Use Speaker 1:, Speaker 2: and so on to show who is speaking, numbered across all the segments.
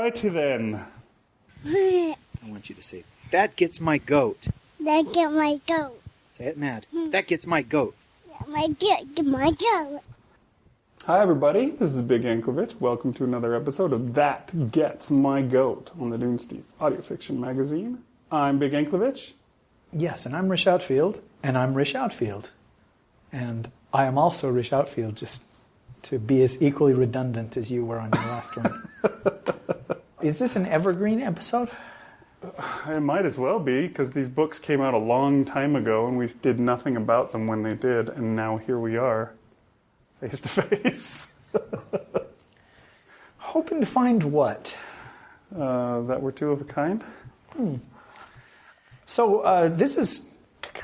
Speaker 1: Alrighty then.
Speaker 2: I want you to say, that gets my goat.
Speaker 3: That get my goat.
Speaker 2: Say it mad. That gets my goat.
Speaker 3: Get my goat.
Speaker 1: Hi everybody, this is Big Anklevich. Welcome to another episode of That Gets My Goat on the Dunesteef audio fiction magazine. I'm Big Anklevich.
Speaker 4: Yes, and I'm Rish Outfield, and I'm Rish Outfield. And I am also Rish Outfield, just to be as equally redundant as you were on your last one. Is this an evergreen episode?
Speaker 1: It might as well be, because these books came out a long time ago and we did nothing about them when they did, and now here we are, face to face.
Speaker 4: Hoping to find what?
Speaker 1: That we're two of a kind?
Speaker 4: So this is,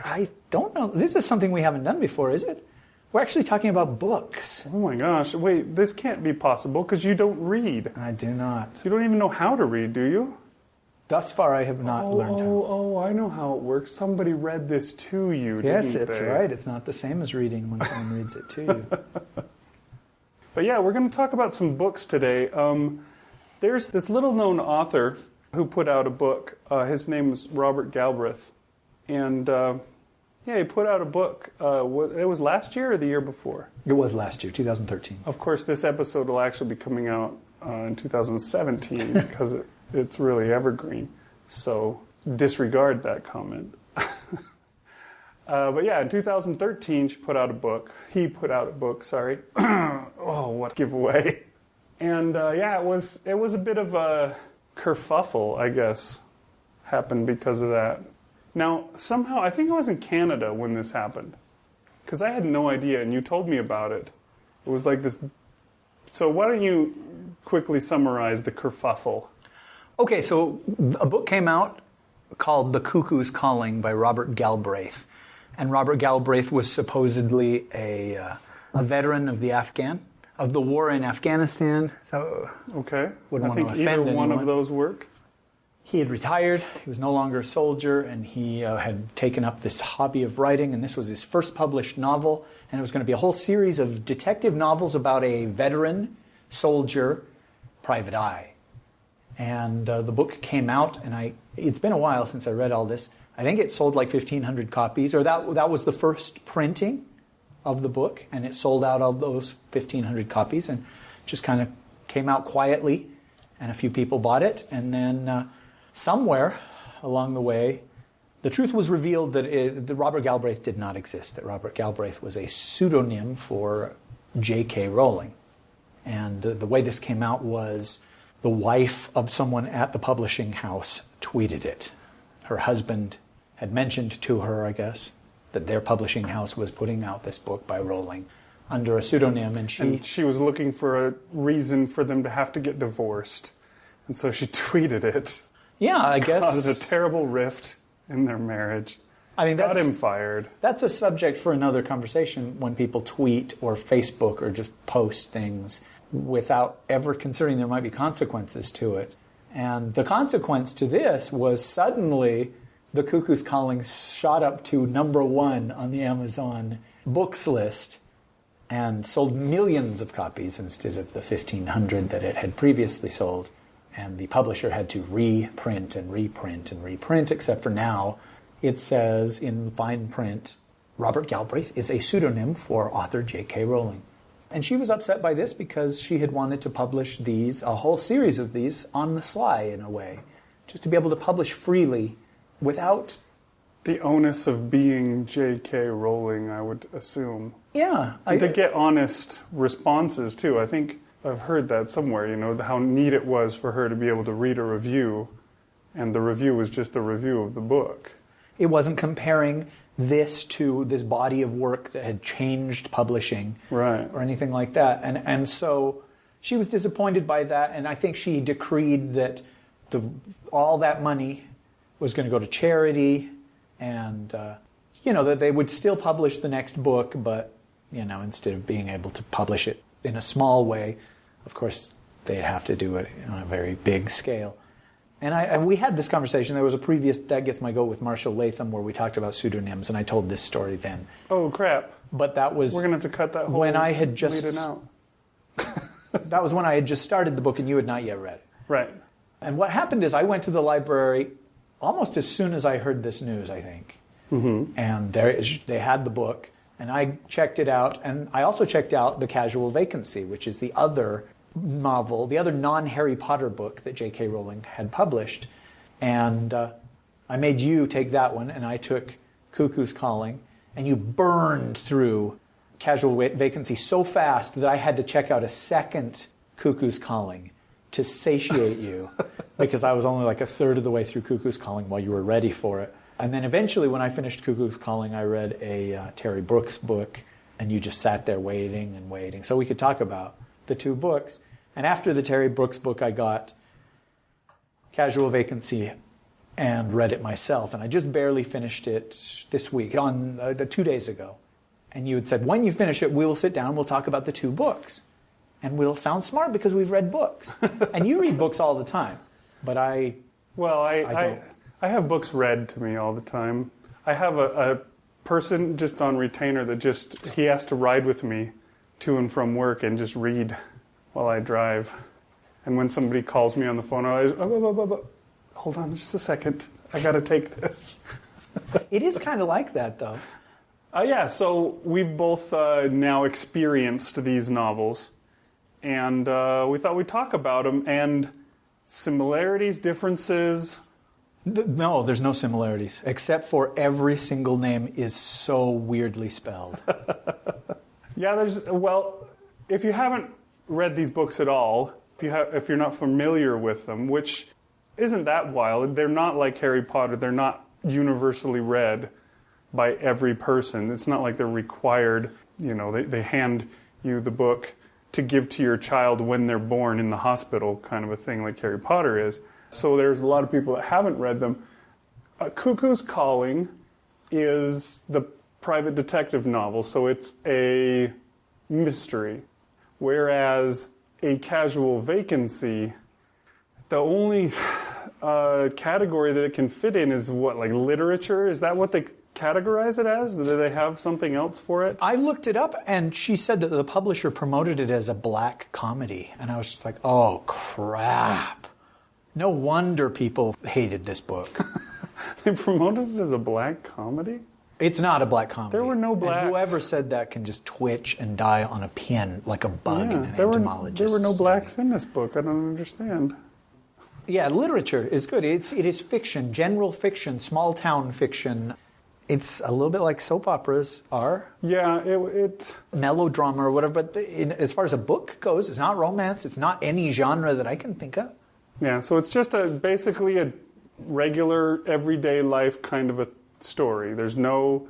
Speaker 4: I don't know, this is something we haven't done before, is it? We're actually talking about books.
Speaker 1: Oh my gosh, wait, this can't be possible because you don't read.
Speaker 4: I do not.
Speaker 1: You don't even know how to read, do you?
Speaker 4: Thus far, I have not learned how.
Speaker 1: Oh, I know how it works. Somebody read this to you, didn't they?
Speaker 4: Yes, that's right. It's not the same as reading when someone reads it to you.
Speaker 1: But yeah, we're going to talk about some books today. There's this little-known author who put out a book. His name is Robert Galbraith. And he put out a book. It was last year or the year before?
Speaker 4: It was last year, 2013.
Speaker 1: Of course, this episode will actually be coming out in 2017 because it's really evergreen. So disregard that comment. But yeah, in 2013, he put out a book, sorry. Oh, what a giveaway. And it was a bit of a kerfuffle, I guess, happened because of that. Now, somehow, I think I was in Canada when this happened, because I had no idea, and you told me about it. It was like this. So why don't you quickly summarize the kerfuffle?
Speaker 4: Okay, so a book came out called The Cuckoo's Calling by Robert Galbraith. And Robert Galbraith was supposedly a veteran of the war in Afghanistan. So
Speaker 1: okay,
Speaker 4: wouldn't
Speaker 1: I
Speaker 4: want
Speaker 1: think
Speaker 4: to
Speaker 1: either
Speaker 4: offend
Speaker 1: one
Speaker 4: anyone.
Speaker 1: of those work.
Speaker 4: He had retired, he was no longer a soldier, and he had taken up this hobby of writing, and this was his first published novel, and it was going to be a whole series of detective novels about a veteran soldier, private eye. And the book came out, and it's been a while since I read all this. I think it sold like 1,500 copies, or that was the first printing of the book, and it sold out of those 1,500 copies, and just kind of came out quietly, and a few people bought it, and then somewhere along the way, the truth was revealed that Robert Galbraith did not exist, that Robert Galbraith was a pseudonym for J.K. Rowling. And the way this came out was the wife of someone at the publishing house tweeted it. Her husband had mentioned to her, I guess, that their publishing house was putting out this book by Rowling under a pseudonym, and
Speaker 1: she was looking for a reason for them to have to get divorced. And so she tweeted it.
Speaker 4: Yeah, I guess.
Speaker 1: Caused a terrible rift in their marriage.
Speaker 4: I mean,
Speaker 1: got him fired.
Speaker 4: That's a subject for another conversation when people tweet or Facebook or just post things without ever considering there might be consequences to it. And the consequence to this was suddenly The Cuckoo's Calling shot up to #1 on the Amazon books list and sold millions of copies instead of the 1,500 that it had previously sold. And the publisher had to reprint and reprint and reprint, except for now it says in fine print, Robert Galbraith is a pseudonym for author J.K. Rowling. And she was upset by this because she had wanted to publish a whole series of these on the sly in a way, just to be able to publish freely without
Speaker 1: the onus of being J.K. Rowling, I would assume.
Speaker 4: Yeah.
Speaker 1: And to get honest responses, too. I think I've heard that somewhere, how neat it was for her to be able to read a review, and the review was just a review of the book.
Speaker 4: It wasn't comparing this to this body of work that had changed publishing,
Speaker 1: right,
Speaker 4: or anything like that. And so she was disappointed by that, and I think she decreed that all that money was going to go to charity, and that they would still publish the next book, but instead of being able to publish it in a small way, of course they'd have to do it on a very big scale. And we had this conversation. There was a previous That Gets My Goat with Marshall Latham where we talked about pseudonyms, and I told this story then.
Speaker 1: Oh, crap.
Speaker 4: But that was...
Speaker 1: We're going to have to cut that whole
Speaker 4: when I had just
Speaker 1: lead-in out.
Speaker 4: That was when I had just started the book and you had not yet read it.
Speaker 1: Right.
Speaker 4: And what happened is I went to the library almost as soon as I heard this news, I think. Mm-hmm. And they had the book, and I checked it out. And I also checked out The Casual Vacancy, which is the other novel, the other non-Harry Potter book that J.K. Rowling had published. And I made you take that one, and I took Cuckoo's Calling, and you burned through Casual Vacancy so fast that I had to check out a second Cuckoo's Calling to satiate you, because I was only like a third of the way through Cuckoo's Calling while you were ready for it. And then eventually when I finished Cuckoo's Calling, I read a Terry Brooks book, and you just sat there waiting and waiting. So we could talk about the two books. And after the Terry Brooks book, I got Casual Vacancy and read it myself. And I just barely finished it this week, on 2 days ago. And you had said, when you finish it, we'll sit down and we'll talk about the two books. And we'll sound smart because we've read books. And you read books all the time. But I don't.
Speaker 1: I have books read to me all the time. I have a person just on retainer that he has to ride with me to and from work and just read while I drive. And when somebody calls me on the phone, I always, hold on just a second. I got to take this.
Speaker 4: It is kind of like that, though.
Speaker 1: Yeah, so we've both now experienced these novels. And we thought we'd talk about them and similarities, differences.
Speaker 4: No, there's no similarities, except for every single name is so weirdly spelled.
Speaker 1: Yeah, if you haven't read these books at all, if you're not familiar with them, which isn't that wild, they're not like Harry Potter, they're not universally read by every person. It's not like they're required, they hand you the book to give to your child when they're born in the hospital, kind of a thing like Harry Potter is. So there's a lot of people that haven't read them. Cuckoo's Calling is the private detective novel, so it's a mystery. Whereas A Casual Vacancy, the only category that it can fit in is what, like literature? Is that what they categorize it as? Do they have something else for it?
Speaker 4: I looked it up, and she said that the publisher promoted it as a black comedy. And I was just like, oh, crap. No wonder people hated this book.
Speaker 1: They promoted it as a black comedy?
Speaker 4: It's not a black comedy.
Speaker 1: There were no blacks.
Speaker 4: And whoever said that can just twitch and die on a pin like a bug in an entomologist's
Speaker 1: There were no
Speaker 4: study.
Speaker 1: blacks in this book. I don't understand.
Speaker 4: Yeah, literature is good. It is fiction, general fiction, small town fiction. It's a little bit like soap operas are.
Speaker 1: Yeah, it
Speaker 4: melodrama or whatever. But as far as a book goes, it's not romance. It's not any genre that I can think of.
Speaker 1: Yeah, so it's just basically a regular, everyday life kind of a story. There's no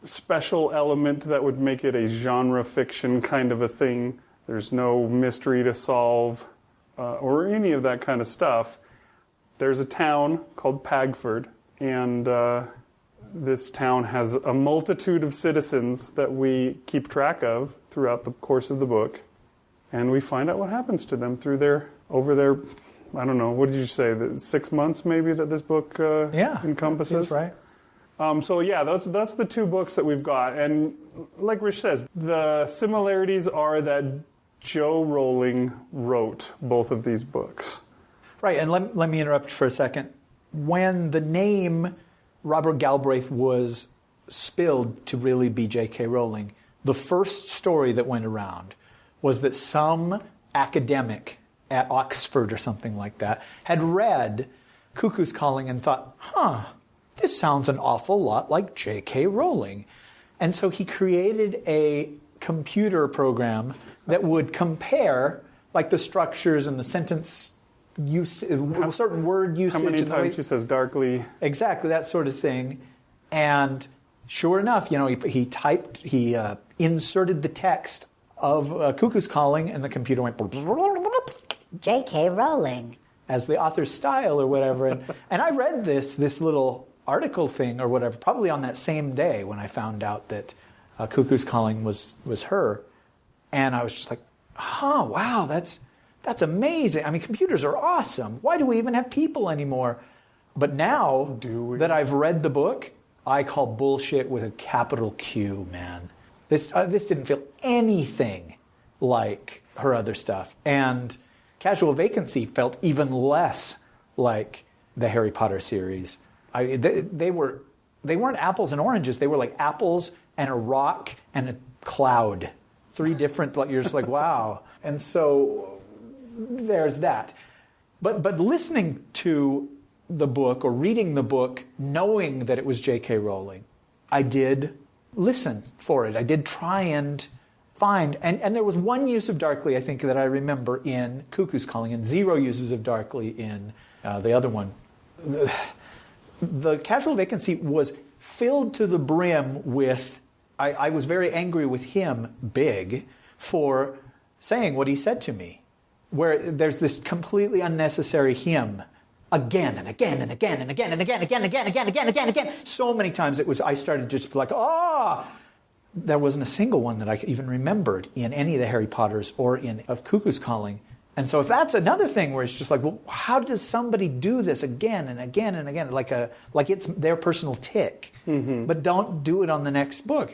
Speaker 1: special element that would make it a genre fiction kind of a thing. There's no mystery to solve or any of that kind of stuff. There's a town called Pagford, and this town has a multitude of citizens that we keep track of throughout the course of the book, and we find out what happens to them over their, I don't know, what did you say, 6 months maybe that this book encompasses?
Speaker 4: That's right.
Speaker 1: So yeah, that's the two books that we've got, and like Rish says, the similarities are that Joe Rowling wrote both of these books.
Speaker 4: Right, and let me interrupt for a second. When the name Robert Galbraith was spilled to really be J.K. Rowling, the first story that went around was that some academic at Oxford or something like that had read Cuckoo's Calling and thought, this sounds an awful lot like J.K. Rowling. And so he created a computer program that would compare like the structures and the sentence use, certain word usage.
Speaker 1: How many times she says darkly?
Speaker 4: Exactly, that sort of thing. And sure enough, he inserted the text of Cuckoo's Calling, and the computer went
Speaker 5: J.K. Rowling
Speaker 4: as the author's style or whatever. And I read this little article thing or whatever, probably on that same day when I found out that Cuckoo's Calling was her. And I was just like, wow, that's amazing. I mean, computers are awesome. Why do we even have people anymore? But now that I've read the book, I call bullshit with a capital Q, man. This didn't feel anything like her other stuff. And Casual Vacancy felt even less like the Harry Potter series. They weren't apples and oranges. They were like apples and a rock and a cloud. 3 different, you're just like, wow. And so there's that. But listening to the book or reading the book, knowing that it was J.K. Rowling, I did listen for it. I did try and find, and there was one use of Darkly, I think, that I remember in Cuckoo's Calling, and 0 uses of Darkly in the other one. The Casual Vacancy was filled to the brim with, I was very angry with him, Big, for saying what he said to me, where there's this completely unnecessary him again and again and again and again and again, again, again, again, again, again, again. So many times I started just like, there wasn't a single one that I even remembered in any of the Harry Potters or in of Cuckoo's Calling. And so if that's another thing where it's just like, well, how does somebody do this again and again and again, like it's their personal tick, but don't do it on the next book.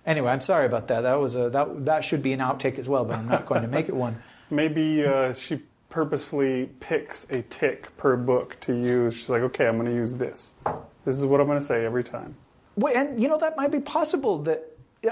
Speaker 4: Anyway, I'm sorry about that. That should be an outtake as well, but I'm not going to make it one.
Speaker 1: Maybe she purposefully picks a tick per book to use. She's like, okay, I'm going to use this. This is what I'm going to say every time.
Speaker 4: Well, and that might be possible. That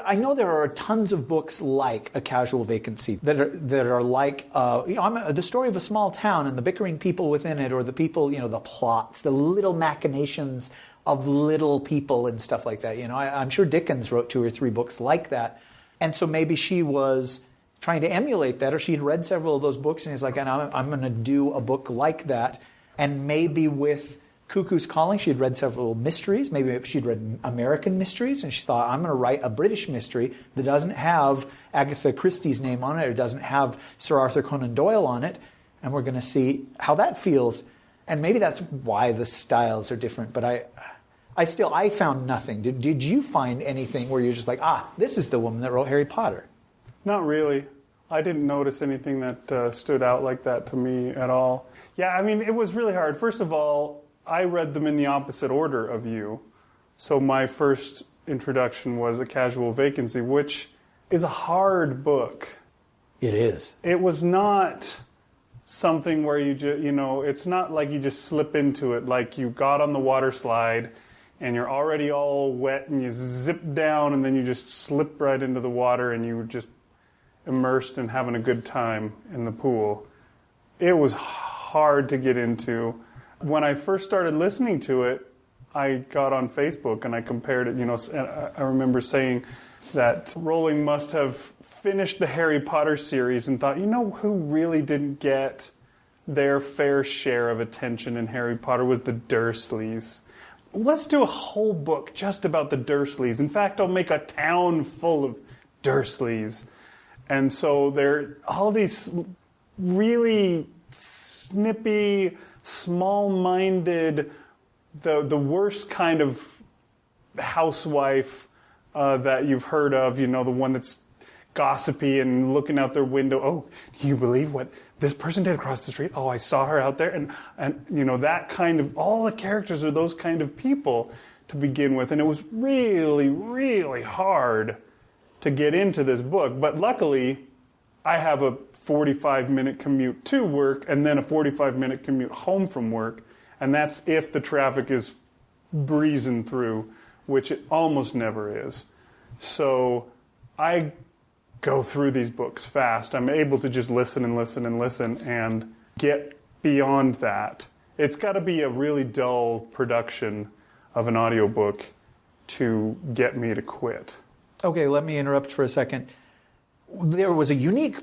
Speaker 4: I know there are tons of books like A Casual Vacancy that are like the story of a small town and the bickering people within it, or the people, the plots, the little machinations of little people and stuff like that. I'm sure Dickens wrote 2 or 3 books like that, and so maybe she was trying to emulate that, or she'd read several of those books and he's like, I'm going to do a book like that. And maybe with Cuckoo's Calling, she'd read several mysteries. Maybe she'd read American mysteries, and she thought, I'm going to write a British mystery that doesn't have Agatha Christie's name on it, or doesn't have Sir Arthur Conan Doyle on it, and we're going to see how that feels. And maybe that's why the styles are different. But I found nothing. Did you find anything where you're just like, this is the woman that wrote Harry Potter?
Speaker 1: Not really. I didn't notice anything that stood out like that to me at all. Yeah, I mean, it was really hard. First of all, I read them in the opposite order of you. So my first introduction was A Casual Vacancy, which is a hard book.
Speaker 4: It is.
Speaker 1: It was not something where you just, it's not like you just slip into it, like you got on the water slide and you're already all wet and you zip down and then you just slip right into the water and you were just immersed and having a good time in the pool. It was hard to get into. When I first started listening to it, I got on Facebook and I compared it, I remember saying that Rowling must have finished the Harry Potter series and thought, who really didn't get their fair share of attention in Harry Potter was the Dursleys. Let's do a whole book just about the Dursleys. In fact, I'll make a town full of Dursleys. And so there are all these really snippy, small-minded, the worst kind of housewife that you've heard of, the one that's gossipy and looking out their window. Oh, do you believe what this person did across the street? Oh, I saw her out there. And that kind of, all the characters are those kind of people to begin with. And it was really, really hard to get into this book. But luckily, I have a 45-minute commute to work and then a 45-minute commute home from work. And that's if the traffic is breezing through, which it almost never is. So I go through these books fast. I'm able to just listen and listen and listen and get beyond that. It's got to be a really dull production of an audiobook to get me to quit.
Speaker 4: Okay, let me interrupt for a second. There was a unique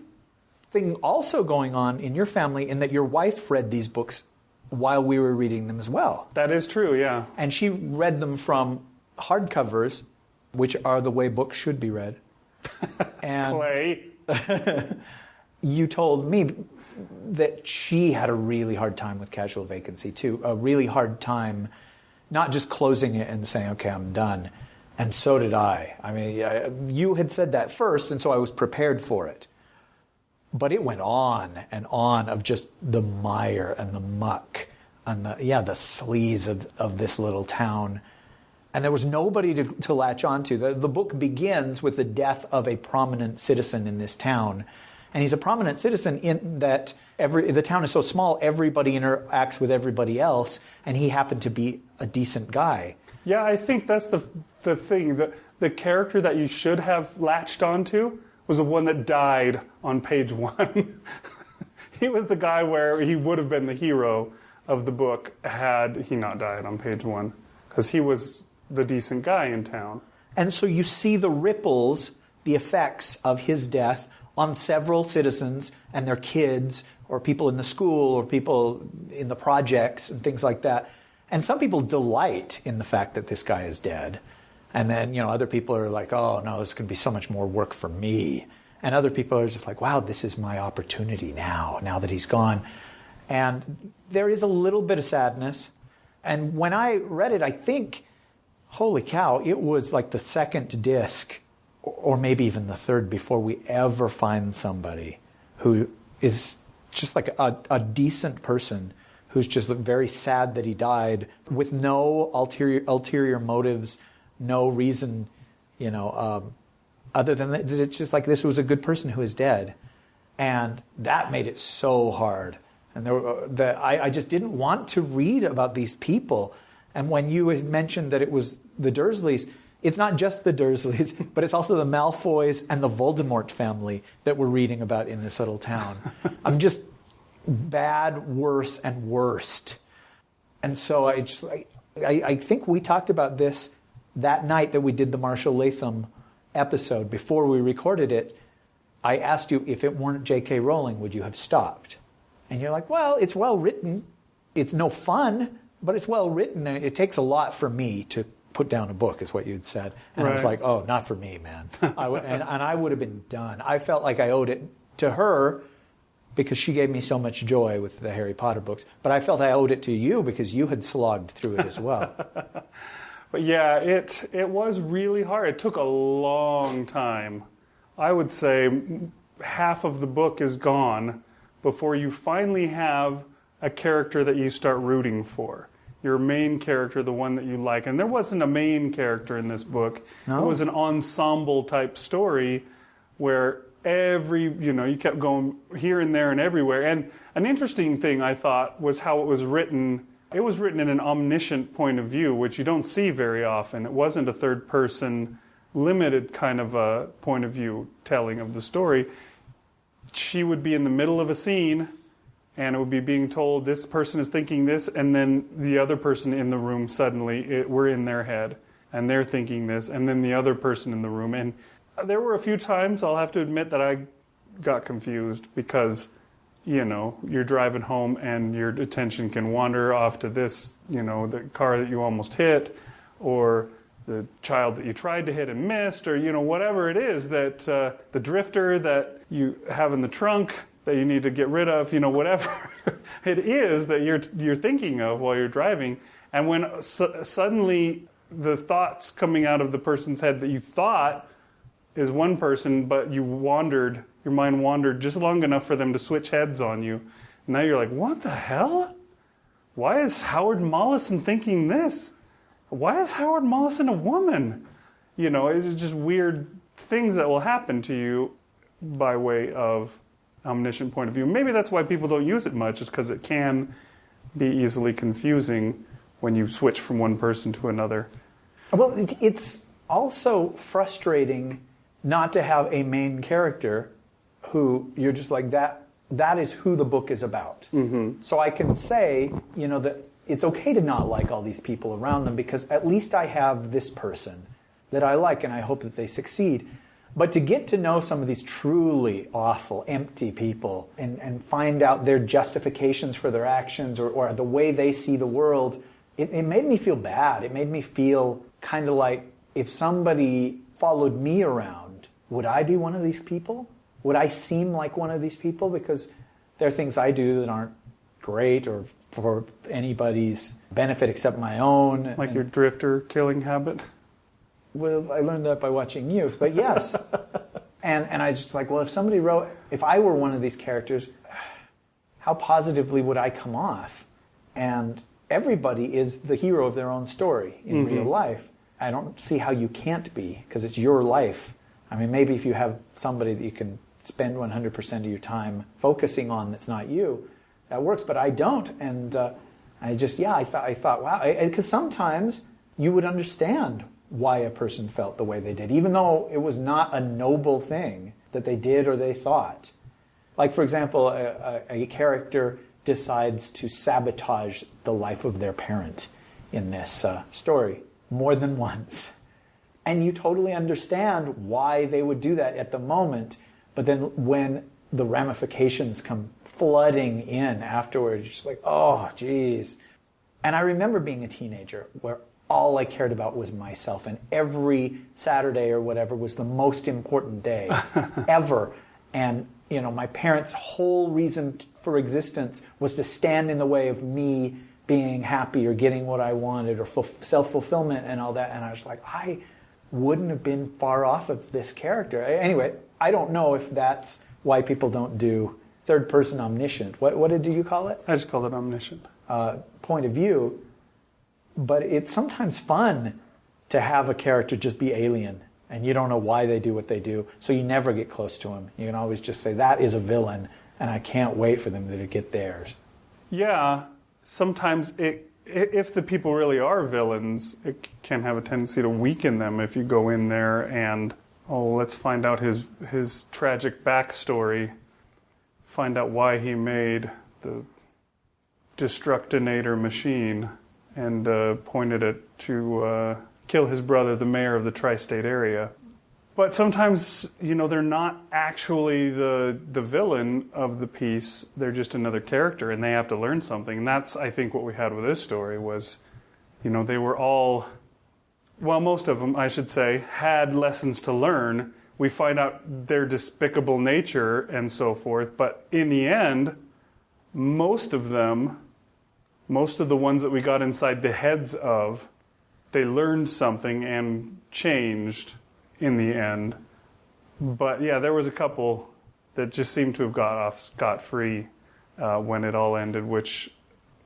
Speaker 4: thing also going on in your family in that your wife read these books while we were reading them as well.
Speaker 1: That is true, yeah.
Speaker 4: And she read them from hardcovers, which are the way books should be read. And
Speaker 1: Clay.
Speaker 4: You told me that she had a really hard time with Casual Vacancy too. A really hard time not just closing it and saying, okay, I'm done. And so did I. I mean, you had said that first, and so I was prepared for it. But it went on and on of just the mire and the muck and the sleaze of this little town. And there was nobody to latch onto. The book begins with the death of a prominent citizen in this town. And he's a prominent citizen in that the town is so small, everybody interacts with everybody else, and he happened to be a decent guy.
Speaker 1: Yeah, I think that's the thing. The character that you should have latched onto was the one that died on page 1. He was the guy where he would have been the hero of the book had he not died on page 1, because he was the decent guy in town.
Speaker 4: And so you see the ripples, the effects of his death on several citizens and their kids, or people in the school, or people in the projects and things like that. And some people delight in the fact that this guy is dead. And then, other people are like, oh no, this could be so much more work for me. And other people are just like, wow, this is my opportunity now that he's gone. And there is a little bit of sadness. And when I read it, I think, holy cow, it was like the second disc, or maybe even the third, before we ever find somebody who is just like a decent person who's just very sad that he died with no ulterior motives, no reason, other than that it's just like this was a good person who is dead. And that made it so hard. And I just didn't want to read about these people. And when you had mentioned that it was the Dursleys, it's not just the Dursleys, but it's also the Malfoys and the Voldemort family that we're reading about in this little town. I'm just bad, worse, and worst. And so I think we talked about this that night that we did the Marshall Latham episode. Before we recorded it, I asked you, if it weren't J.K. Rowling, would you have stopped? And you're like, well, it's well written. It's no fun, but it's well written. And it takes a lot for me to put down a book, is what you'd said. And
Speaker 1: right.
Speaker 4: I was like, oh, not for me, man. And I would have been done. I felt like I owed it to her because she gave me so much joy with the Harry Potter books. But I felt I owed it to you because you had slogged through it as well.
Speaker 1: But yeah, it was really hard. It took a long time. I would say half of the book is gone before you finally have a character that you start rooting for. Your main character, the one that you like. And there wasn't a main character in this book. No? It was an ensemble type story where you kept going here and there and everywhere. And an interesting thing I thought was how it was written. It was written in an omniscient point of view, which you don't see very often. It wasn't a third person, limited kind of a point of view telling of the story. She would be in the middle of a scene, and it would be being told, this person is thinking this, and then the other person in the room suddenly, we're in their head, and they're thinking this, and then the other person in the room. And there were a few times, I'll have to admit, that I got confused because, you're driving home and your attention can wander off to this, the car that you almost hit, or the child that you tried to hit and missed, or, whatever it is that the drifter that you have in the trunk that you need to get rid of, whatever it is that you're thinking of while you're driving. And when suddenly the thoughts coming out of the person's head that you thought is one person, but your mind wandered just long enough for them to switch heads on you. Now you're like, what the hell? Why is Howard Mollison thinking this? Why is Howard Mollison a woman? It's just weird things that will happen to you by way of omniscient point of view. Maybe that's why people don't use it much, is because it can be easily confusing when you switch from one person to another.
Speaker 4: Well, it's also frustrating not to have a main character who you're just like, that is who the book is about. Mm-hmm. So I can say, that it's okay to not like all these people around them because at least I have this person that I like and I hope that they succeed. But to get to know some of these truly awful, empty people and find out their justifications for their actions or the way they see the world, it made me feel bad. It made me feel kind of like if somebody followed me around, would I be one of these people? Would I seem like one of these people? Because there are things I do that aren't great or for anybody's benefit except my own.
Speaker 1: Like your drifter killing habit?
Speaker 4: Well, I learned that by watching Youth, but yes. and I was just like, well, if I were one of these characters, how positively would I come off? And everybody is the hero of their own story in real life. I don't see how you can't be, because it's your life. I mean, maybe if you have somebody that you can spend 100% of your time focusing on that's not you, that works. But I don't, and I thought, wow, because sometimes you would understand why a person felt the way they did, even though it was not a noble thing that they did or they thought. Like, for example, a character decides to sabotage the life of their parent in this story more than once. And you totally understand why they would do that at the moment, but then when the ramifications come flooding in afterwards, you're just like, oh, geez. And I remember being a teenager where all I cared about was myself, and every Saturday or whatever was the most important day ever. And my parents' whole reason for existence was to stand in the way of me being happy or getting what I wanted or self-fulfillment and all that. And I was like, I wouldn't have been far off of this character. Anyway, I don't know if that's why people don't do third-person omniscient. What did you call it?
Speaker 1: I just called it omniscient.
Speaker 4: Point of view. But it's sometimes fun to have a character just be alien, and you don't know why they do what they do, so you never get close to them. You can always just say, that is a villain, and I can't wait for them to get theirs.
Speaker 1: Yeah, sometimes if the people really are villains, it can have a tendency to weaken them if you go in there and, let's find out his tragic backstory, find out why he made the Destructinator machine, and pointed it to kill his brother, the mayor of the tri-state area. But sometimes, they're not actually the villain of the piece. They're just another character, and they have to learn something. And that's, I think, what we had with this story was, they were all, well, most of them, I should say, had lessons to learn. We find out their despicable nature and so forth. But in the end, most of the ones that we got inside the heads of, they learned something and changed in the end. But yeah, there was a couple that just seemed to have got off scot-free when it all ended, which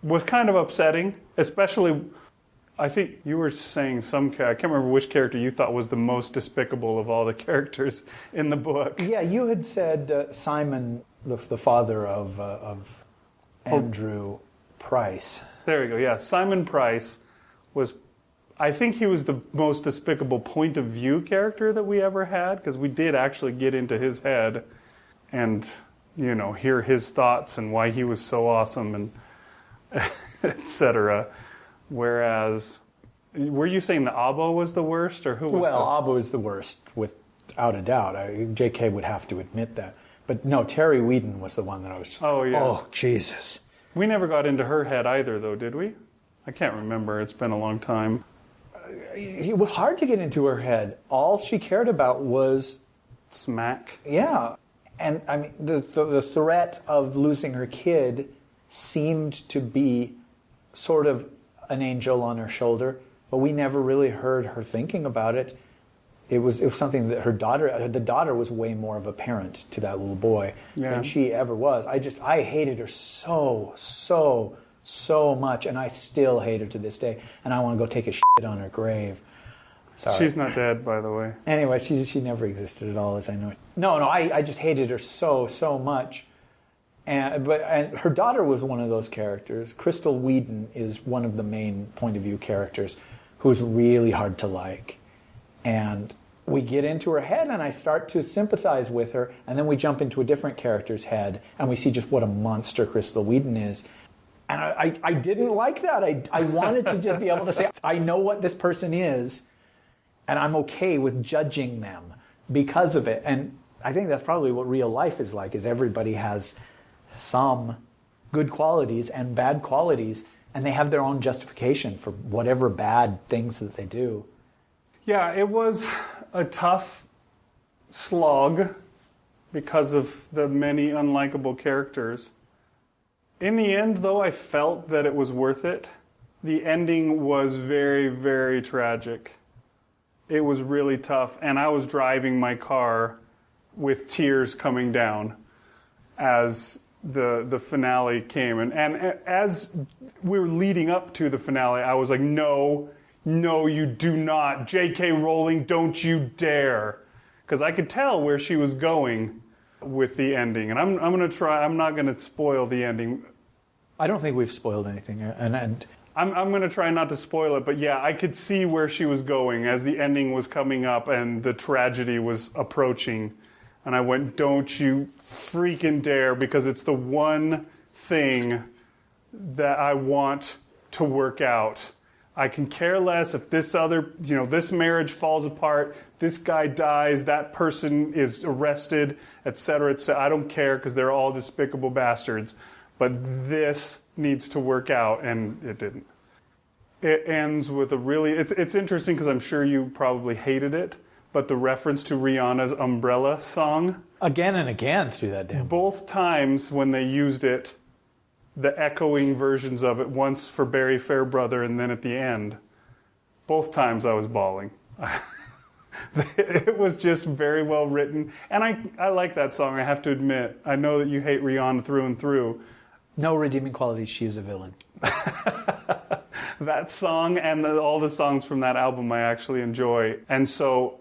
Speaker 1: was kind of upsetting. Especially, I think you were saying I can't remember which character you thought was the most despicable of all the characters in the book.
Speaker 4: Yeah, you had said Simon, the father of Andrew Price.
Speaker 1: There we go, yeah. Simon Price was, I think he was the most despicable point of view character that we ever had, because we did actually get into his head and, hear his thoughts and why he was so awesome and etc. Whereas, were you saying the Abo was the worst, or who was
Speaker 4: Abo is the worst, without a doubt. J.K. would have to admit that. But no, Terry Whedon was the one that I was just oh, Jesus.
Speaker 1: We never got into her head either, though, did we? I can't remember. It's been a long time.
Speaker 4: It was hard to get into her head. All she cared about was
Speaker 1: smack.
Speaker 4: Yeah. And I mean, the threat of losing her kid seemed to be sort of an angel on her shoulder, but we never really heard her thinking about it. It was something that the daughter was way more of a parent to that little boy than she ever was. I hated her so much, and I still hate her to this day, and I want to go take a shit on her grave. Sorry.
Speaker 1: She's not dead, by the way.
Speaker 4: Anyway, she never existed at all, as I know. No, I just hated her so much. And her daughter was one of those characters. Crystal Whedon is one of the main point of view characters who's really hard to like. And we get into her head, and I start to sympathize with her, and then we jump into a different character's head, and we see just what a monster Crystal Whedon is. And I didn't like that. I wanted to just be able to say, I know what this person is, and I'm okay with judging them because of it. And I think that's probably what real life is like, is everybody has some good qualities and bad qualities, and they have their own justification for whatever bad things that they do.
Speaker 1: Yeah, it was a tough slog because of the many unlikable characters. In the end, though, I felt that it was worth it. The ending was very, very tragic. It was really tough, and I was driving my car with tears coming down as the finale came. And as we were leading up to the finale, I was like, no, you do not. J.K. Rowling, don't you dare. Because I could tell where she was going with the ending. And I'm going to try, I'm not going to spoil the ending.
Speaker 4: I don't think we've spoiled anything. And
Speaker 1: I'm going to try not to spoil it, but yeah, I could see where she was going as the ending was coming up and the tragedy was approaching. And I went, don't you freaking dare, because it's the one thing that I want to work out. I can care less if this other, this marriage falls apart, this guy dies, that person is arrested, etc. I don't care because they're all despicable bastards. But this needs to work out, and it didn't. It ends with a really, it's interesting because I'm sure you probably hated it, but the reference to Rihanna's Umbrella song.
Speaker 4: Again and again through that damn.
Speaker 1: Both times when they used it, the echoing versions of it, once for Barry Fairbrother and then at the end, both times I was bawling. It was just very well written. And I like that song, I have to admit. I know that you hate Rihanna through and through.
Speaker 4: No redeeming quality, she is a villain.
Speaker 1: That song and all the songs from that album I actually enjoy. And so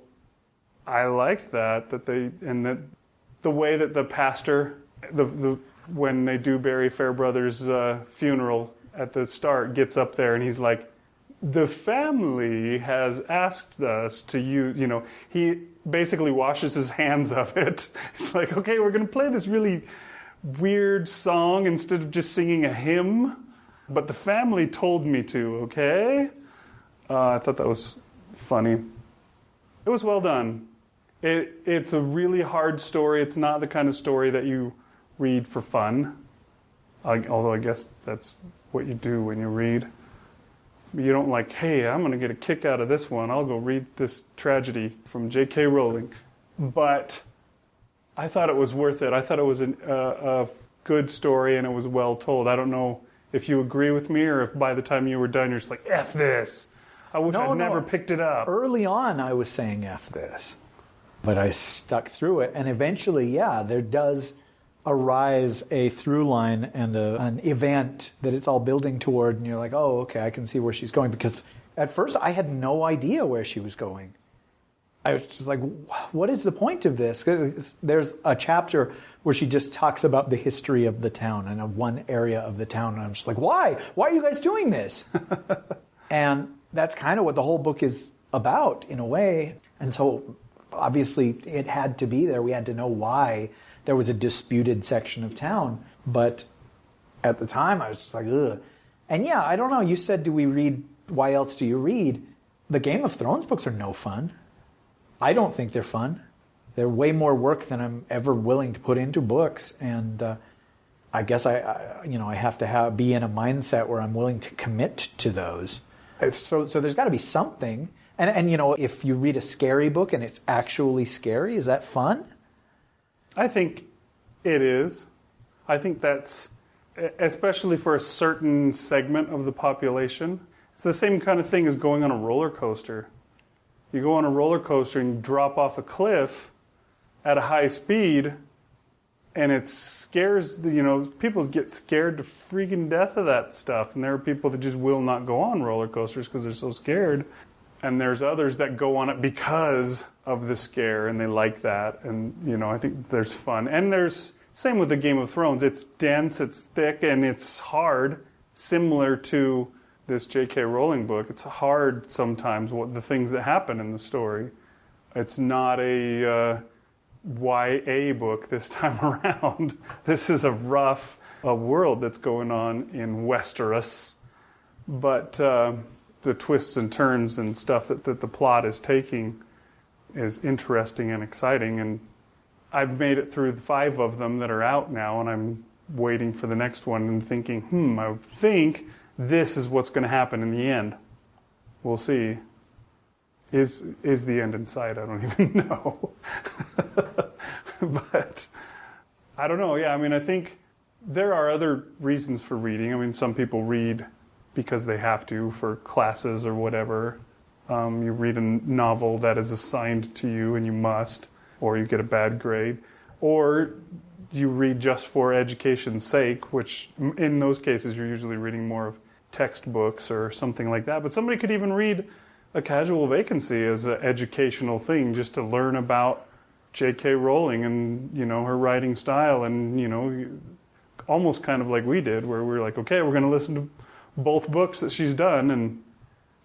Speaker 1: I liked that the way that the pastor, when they do Barry Fairbrother's funeral at the start, gets up there and he's like, the family has asked us to use, he basically washes his hands of it. He's like, okay, we're going to play this really weird song instead of just singing a hymn, but the family told me to, okay? I thought that was funny. It was well done. It's a really hard story. It's not the kind of story that you read for fun, although I guess that's what you do when you read. You don't like, hey, I'm going to get a kick out of this one. I'll go read this tragedy from J.K. Rowling. But I thought it was worth it. I thought it was a good story and it was well told. I don't know if you agree with me or if by the time you were done, you're just like, F this. I wish I'd never picked it up.
Speaker 4: Early on, I was saying F this. But I stuck through it. And eventually, yeah, there does arise a through line and an event that it's all building toward. And you're like, oh, okay, I can see where she's going. Because at first, I had no idea where she was going. I was just like, what is the point of this? 'Cause there's a chapter where she just talks about the history of the town and of one area of the town. And I'm just like, why? Why are you guys doing this? And that's kind of what the whole book is about, in a way. And so, obviously, it had to be there. We had to know why there was a disputed section of town. But at the time, I was just like, ugh. And yeah, I don't know. You said, do we read? Why else do you read? The Game of Thrones books are no fun. I don't think they're fun. They're way more work than I'm ever willing to put into books. And I guess I have to be in a mindset where I'm willing to commit to those. So there's got to be something. And if you read a scary book and it's actually scary, is that fun?
Speaker 1: I think it is. I think that's, especially for a certain segment of the population, it's the same kind of thing as going on a roller coaster. You go on a roller coaster and you drop off a cliff at a high speed, and it scares, people get scared to freaking death of that stuff. And there are people that just will not go on roller coasters because they're so scared. And there's others that go on it because of the scare, and they like that. And, I think there's fun. And there's, same with the Game of Thrones. It's dense, it's thick, and it's hard, similar to this J.K. Rowling book. It's hard sometimes, the things that happen in the story. It's not a YA book this time around. This is a rough world that's going on in Westeros. But the twists and turns and stuff that the plot is taking is interesting and exciting. And I've made it through 5 of them that are out now, and I'm waiting for the next one and thinking, I think this is what's going to happen in the end. We'll see. Is the end in sight? I don't even know. But I don't know. Yeah, I think there are other reasons for reading. Some people read because they have to for classes or whatever. You read a novel that is assigned to you and you must, or you get a bad grade. Or you read just for education's sake, which in those cases you're usually reading more of textbooks or something like that. But somebody could even read A Casual Vacancy as an educational thing, just to learn about J.K. Rowling and, her writing style and, almost kind of like we did, where we were like, okay, we're going to listen to both books that she's done and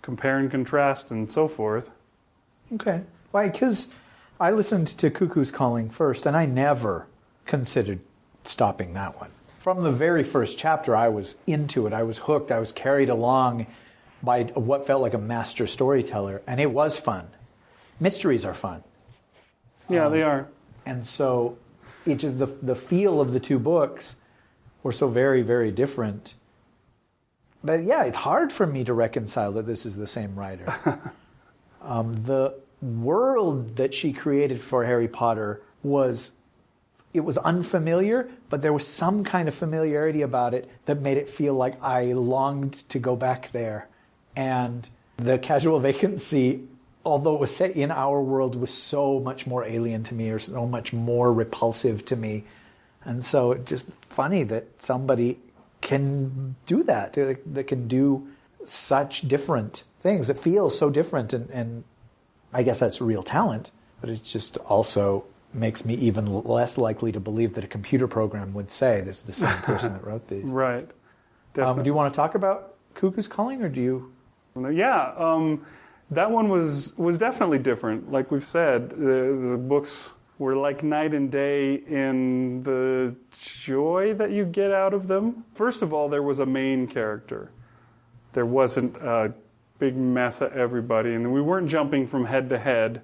Speaker 1: compare and contrast and so forth.
Speaker 4: Okay. Why? Because I listened to Cuckoo's Calling first, and I never considered stopping that one. From the very first chapter, I was into it. I was hooked. I was carried along by what felt like a master storyteller, and it was fun. Mysteries are fun.
Speaker 1: Yeah, they are.
Speaker 4: And so each of the feel of the two books were so very, very different. But yeah, it's hard for me to reconcile that this is the same writer. The world that she created for Harry Potter was unfamiliar, but there was some kind of familiarity about it that made it feel like I longed to go back there. And the Casual Vacancy, although it was set in our world, was so much more alien to me, or so much more repulsive to me. And so it's just funny that somebody can do that can do such different things. It feels so different, and I guess that's real talent, but it just also makes me even less likely to believe that a computer program would say this is the same person that wrote these.
Speaker 1: Right.
Speaker 4: Do you want to talk about Cuckoo's Calling, or do you?
Speaker 1: Yeah, that one was definitely different. Like we've said, the books were like night and day in the joy that you get out of them. First of all, there was a main character. There wasn't a big mess of everybody, and we weren't jumping from head to head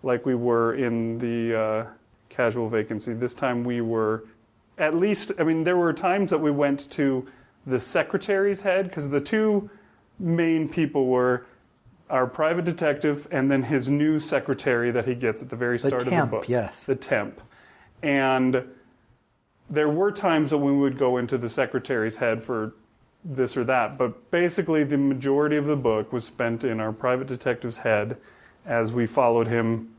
Speaker 1: like we were in the Casual Vacancy. This time we were, at least, there were times that we went to the secretary's head, because the two main people were our private detective and then his new secretary that he gets at the very start of the book.
Speaker 4: Yes.
Speaker 1: The temp. And there were times that we would go into the secretary's head for this or that, but basically the majority of the book was spent in our private detective's head as we followed him,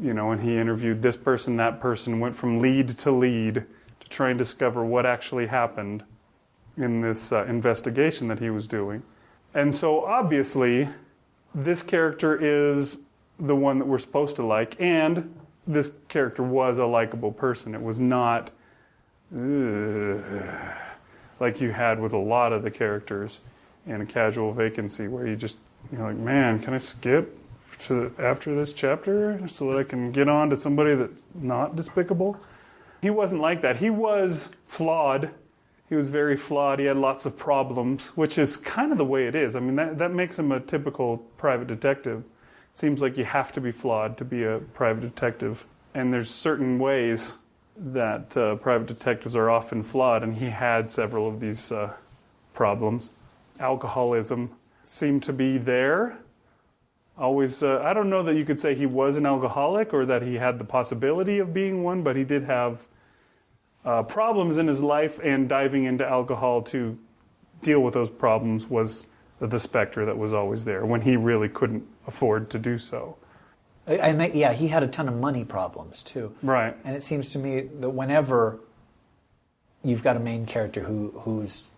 Speaker 1: and he interviewed this person, that person, went from lead to try and discover what actually happened in this investigation that he was doing. And so obviously this character is the one that we're supposed to like, and this character was a likable person. It was not like you had with a lot of the characters in A Casual Vacancy, where you're like, man, can I skip to after this chapter so that I can get on to somebody that's not despicable? He wasn't like that. He was flawed. He was very flawed. He had lots of problems, which is kind of the way it is. That makes him a typical private detective. It seems like you have to be flawed to be a private detective. And there's certain ways that private detectives are often flawed, and he had several of these problems. Alcoholism seemed to be there. Always, I don't know that you could say he was an alcoholic or that he had the possibility of being one, but he did have problems in his life, and diving into alcohol to deal with those problems was the specter that was always there when he really couldn't afford to do so.
Speaker 4: And he had a ton of money problems too.
Speaker 1: Right.
Speaker 4: And it seems to me that whenever you've got a main character who's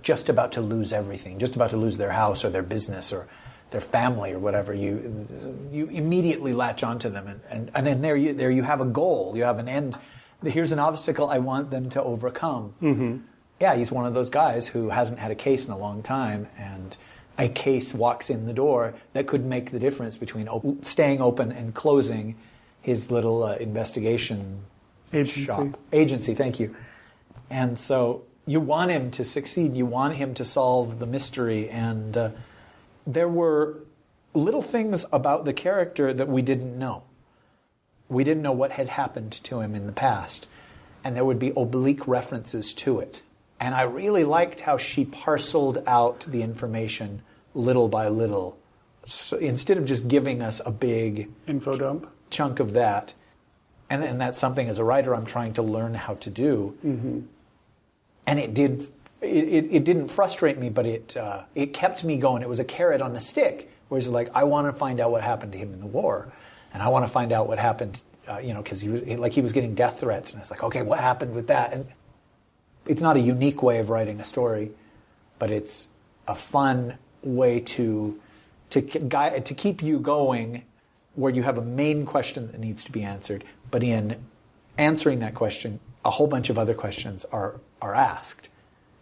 Speaker 4: just about to lose everything, just about to lose their house or their business or their family or whatever, you immediately latch onto them, and then there you have a goal, you have an end. Here's an obstacle I want them to overcome.
Speaker 1: Mm-hmm.
Speaker 4: Yeah, he's one of those guys who hasn't had a case in a long time, and a case walks in the door that could make the difference between staying open and closing his little investigation agency. Thank you. And so you want him to succeed. You want him to solve the mystery. And there were little things about the character that we didn't know. We didn't know what had happened to him in the past, and there would be oblique references to it. And I really liked how she parceled out the information little by little. So instead of just giving us a big
Speaker 1: info dump
Speaker 4: chunk of that, and that's something as a writer I'm trying to learn how to do.
Speaker 1: Mm-hmm.
Speaker 4: And it didn't frustrate me, but it kept me going. It was a carrot on a stick, where it's like, I want to find out what happened to him in the war. And I want to find out what happened, because he was getting death threats, and it's like, okay, what happened with that? And it's not a unique way of writing a story, but it's a fun way to keep you going where you have a main question that needs to be answered, but in answering that question, a whole bunch of other questions are asked.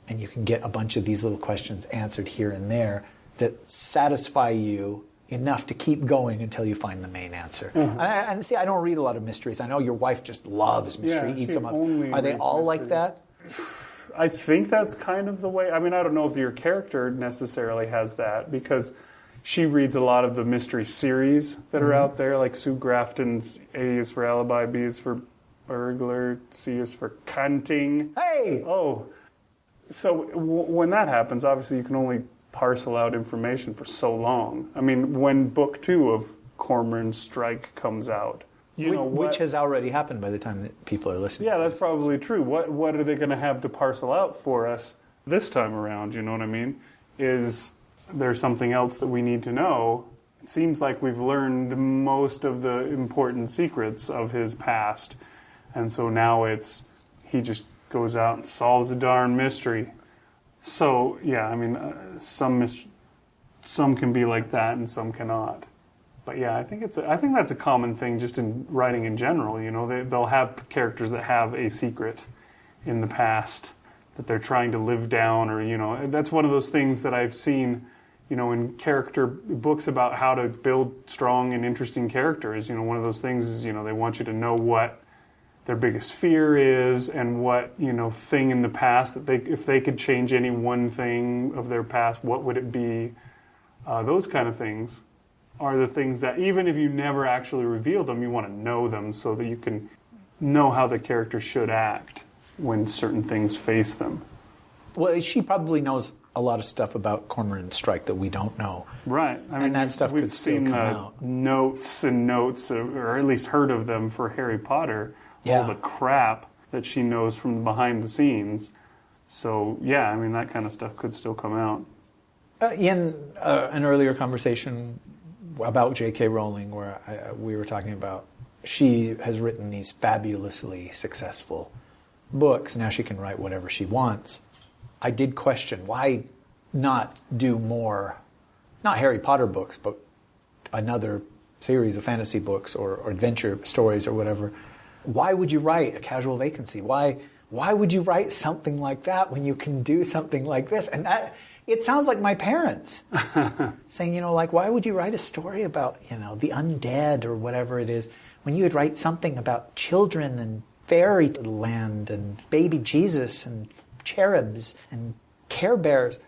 Speaker 4: And you can get a bunch of these little questions answered here and there that satisfy you enough to keep going until you find the main answer. And see, I don't read a lot of mysteries. I know your wife just loves mystery, eats them up. Are they all like that?
Speaker 1: I think that's kind of the way. I mean, I don't know if your character necessarily has that, because she reads a lot of the mystery series that are out there, like Sue Grafton's A is for Alibi, B is for Burglar, C is for Cunting.
Speaker 4: Hey!
Speaker 1: Oh. So when that happens, obviously you can only parcel out information for so long. I mean, when book 2 of Cormoran's Strike comes out,
Speaker 4: which has already happened by the time that people are listening.
Speaker 1: Yeah,
Speaker 4: to
Speaker 1: that's
Speaker 4: this.
Speaker 1: probably true. What are they going to have to parcel out for us this time around? You know what I mean? Is there something else that we need to know? It seems like we've learned most of the important secrets of his past, and so now he just goes out and solves a darn mystery. So yeah, I mean, some can be like that and some cannot. But yeah, I think that's a common thing just in writing in general. You know, they'll have characters that have a secret in the past that they're trying to live down, or that's one of those things that I've seen, in character books about how to build strong and interesting characters. One of those things is they want you to know what their biggest fear is and what thing in the past that if they could change any one thing of their past, what would it be? Those kind of things are the things that even if you never actually reveal them, you want to know them so that you can know how the character should act when certain things face them.
Speaker 4: Well, she probably knows a lot of stuff about Cormoran's Strike that we don't know.
Speaker 1: Right. I mean,
Speaker 4: that stuff
Speaker 1: we've
Speaker 4: could still
Speaker 1: seen
Speaker 4: come out.
Speaker 1: Notes and notes, or at least heard of them for Harry Potter.
Speaker 4: Yeah.
Speaker 1: All the crap that she knows from behind the scenes. So, yeah, I mean, that kind of stuff could still come out.
Speaker 4: In an earlier conversation about J.K. Rowling, where we were talking about she has written these fabulously successful books. Now she can write whatever she wants. I did question, why not do more, not Harry Potter books, but another series of fantasy books or adventure stories or whatever. Why would you write A Casual Vacancy? Why would you write something like that when you can do something like this? And it sounds like my parents saying, why would you write a story about, the undead or whatever it is, when you would write something about children and fairyland and baby Jesus and cherubs and Care Bears?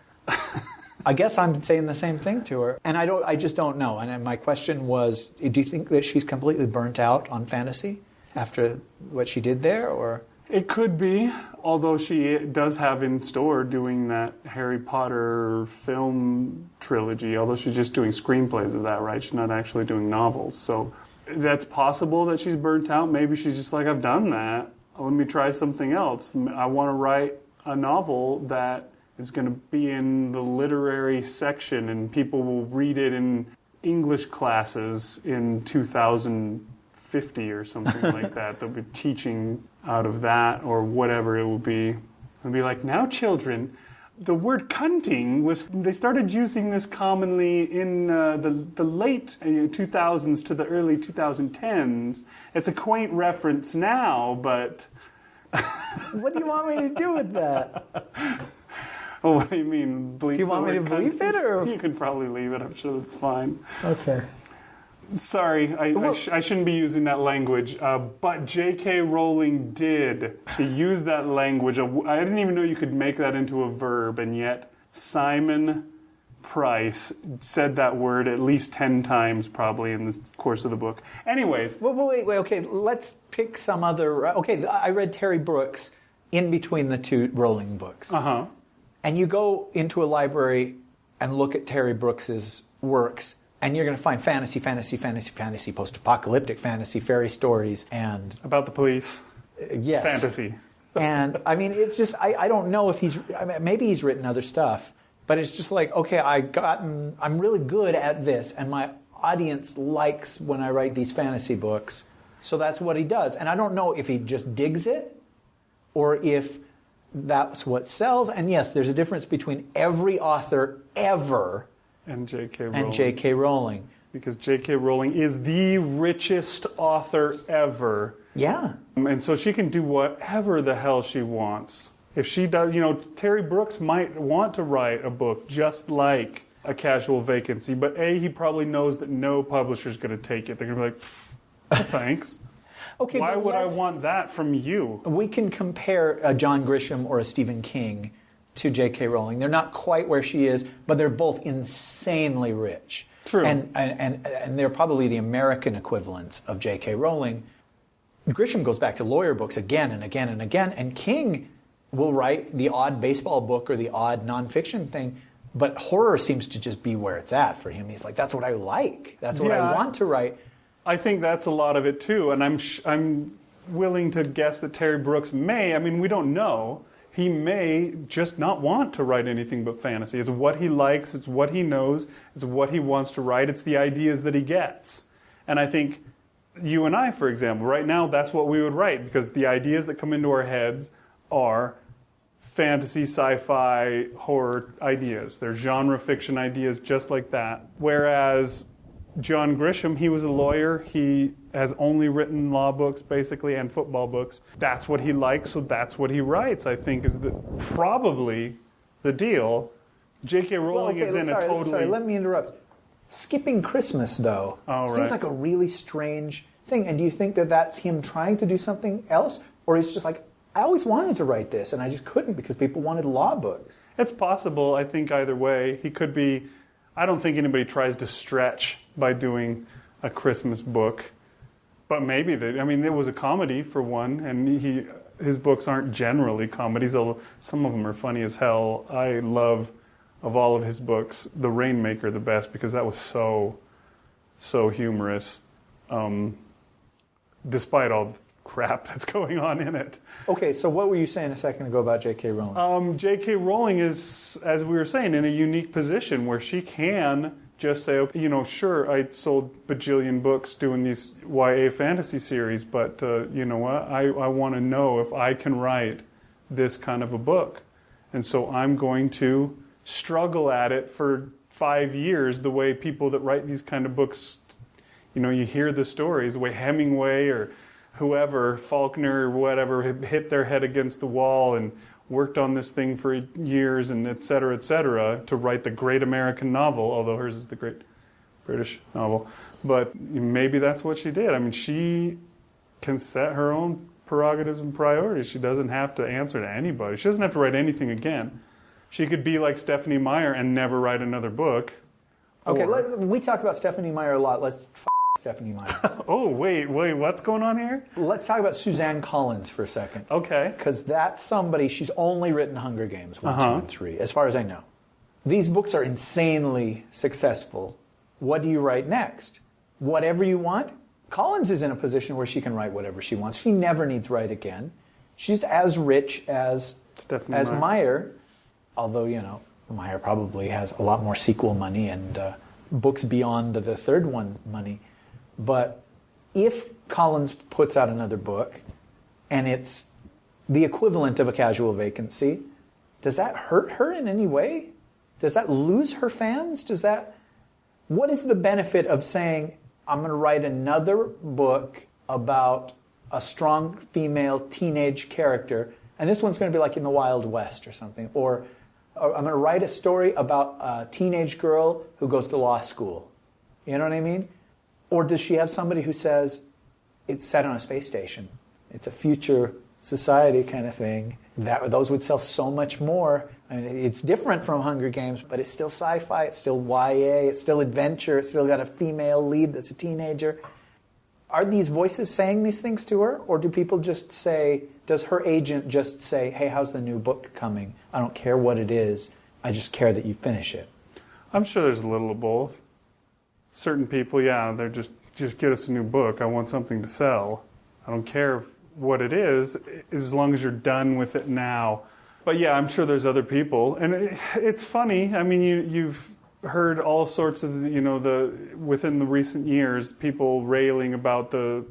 Speaker 4: I guess I'm saying the same thing to her. And I just don't know. And my question was, do you think that she's completely burnt out on fantasy after what she did there, or?
Speaker 1: It could be, although she does have in store doing that Harry Potter film trilogy, although she's just doing screenplays of that, right? She's not actually doing novels. So that's possible that she's burnt out. Maybe she's just like, I've done that. Let me try something else. I want to write a novel that is going to be in the literary section and people will read it in English classes in 2050 or something like that. They'll be teaching out of that or whatever it will be. It'll be like, now children, the word cunting they started using this commonly in the late 2000s to the early 2010s. It's a quaint reference now, but...
Speaker 4: What do you want me to do with that?
Speaker 1: Oh, what do you mean? Bleep?
Speaker 4: Do you want me to bleep it, or?
Speaker 1: You can probably leave it. I'm sure that's fine.
Speaker 4: Okay.
Speaker 1: Sorry, I shouldn't be using that language, but J.K. Rowling did. She used that language. I didn't even know you could make that into a verb, and yet Simon Price said that word at least 10 times probably in the course of the book. Anyways.
Speaker 4: Wait, okay, let's pick some other... Okay, I read Terry Brooks in between the two Rowling books.
Speaker 1: Uh-huh.
Speaker 4: And you go into a library and look at Terry Brooks's works, and you're going to find fantasy, post-apocalyptic fantasy, fairy stories, and...
Speaker 1: About the police.
Speaker 4: Yes.
Speaker 1: Fantasy.
Speaker 4: And, I mean, it's just... I don't know if maybe he's written other stuff, but it's just like, okay, I'm really good at this, and my audience likes when I write these fantasy books, so that's what he does. And I don't know if he just digs it, or if that's what sells. And yes, there's a difference between every author ever
Speaker 1: and J.K. Rowling.
Speaker 4: And J.K. Rowling.
Speaker 1: because J.K. Rowling is the richest author ever.
Speaker 4: Yeah.
Speaker 1: And so she can do whatever the hell she wants. If she does, Terry Brooks might want to write a book just like A Casual Vacancy, but he probably knows that no publisher's going to take it. They're going to be like, thanks.
Speaker 4: Okay,
Speaker 1: why would I want that from you?
Speaker 4: We can compare a John Grisham or a Stephen King to J.K. Rowling. They're not quite where she is, but they're both insanely rich.
Speaker 1: True.
Speaker 4: And they're probably the American equivalents of J.K. Rowling. Grisham goes back to lawyer books again and again and again, and King will write the odd baseball book or the odd nonfiction thing, but horror seems to just be where it's at for him. He's like, that's what I like. That's what I want to write.
Speaker 1: I think that's a lot of it too, and I'm willing to guess that Terry Brooks may, we don't know, he may just not want to write anything but fantasy. It's what he likes, it's what he knows, it's what he wants to write, it's the ideas that he gets. And I think you and I, for example, right now that's what we would write, because the ideas that come into our heads are fantasy, sci-fi, horror ideas. They're genre fiction ideas just like that. Whereas John Grisham, he was a lawyer. He has only written law books, basically, and football books. That's what he likes, so that's what he writes, I think, is probably the deal. J.K. Rowling is in a totally...
Speaker 4: Sorry, let me interrupt. Skipping Christmas, though, seems like a really strange thing. And do you think that that's him trying to do something else? Or he's just like, I always wanted to write this, and I just couldn't because people wanted law books.
Speaker 1: It's possible, I think, either way. He could be... I don't think anybody tries to stretch by doing a Christmas book. But maybe it was a comedy, for one, and his books aren't generally comedies, although some of them are funny as hell. I love, of all of his books, The Rainmaker the best, because that was so humorous, despite all the crap that's going on in it.
Speaker 4: Okay, so what were you saying a second ago about J.K. Rowling?
Speaker 1: J.K. Rowling is, as we were saying, in a unique position where she can just say, okay, sure, I sold bajillion books doing these YA fantasy series, but you know what? I want to know if I can write this kind of a book. And so I'm going to struggle at it for 5 years the way people that write these kind of books, you hear the stories, the way Hemingway or whoever, Faulkner or whatever, hit their head against the wall and worked on this thing for years and et cetera, to write the great American novel, although hers is the great British novel. But maybe that's what she did. She can set her own prerogatives and priorities. She doesn't have to answer to anybody. She doesn't have to write anything again. She could be like Stephanie Meyer and never write another book.
Speaker 4: Okay, we talk about Stephanie Meyer a lot. Let's Stephanie Meyer.
Speaker 1: Oh, wait, what's going on here?
Speaker 4: Let's talk about Suzanne Collins for a second.
Speaker 1: Okay.
Speaker 4: Because that's somebody, she's only written Hunger Games 1, 2, and 3, as far as I know. These books are insanely successful. What do you write next? Whatever you want? Collins is in a position where she can write whatever she wants. She never needs to write again. She's as rich as Meyer, although, Meyer probably has a lot more sequel money and books beyond the third one money. But if Collins puts out another book and it's the equivalent of A Casual Vacancy, does that hurt her in any way? Does that lose her fans? What is the benefit of saying, I'm going to write another book about a strong female teenage character, and this one's going to be like in the Wild West or something, or I'm going to write a story about a teenage girl who goes to law school. You know what I mean? Or does she have somebody who says, it's set on a space station, it's a future society kind of thing? Those would sell so much more. It's different from Hunger Games, but it's still sci-fi, it's still YA, it's still adventure, it's still got a female lead that's a teenager. Are these voices saying these things to her? Or do people just say, does her agent just say, hey, how's the new book coming? I don't care what it is, I just care that you finish it.
Speaker 1: I'm sure there's a little of both. Certain people, they're just get us a new book. I want something to sell. I don't care what it is, as long as you're done with it now. But yeah, I'm sure there's other people. And it's funny. You've heard all sorts of, within the recent years, people railing about the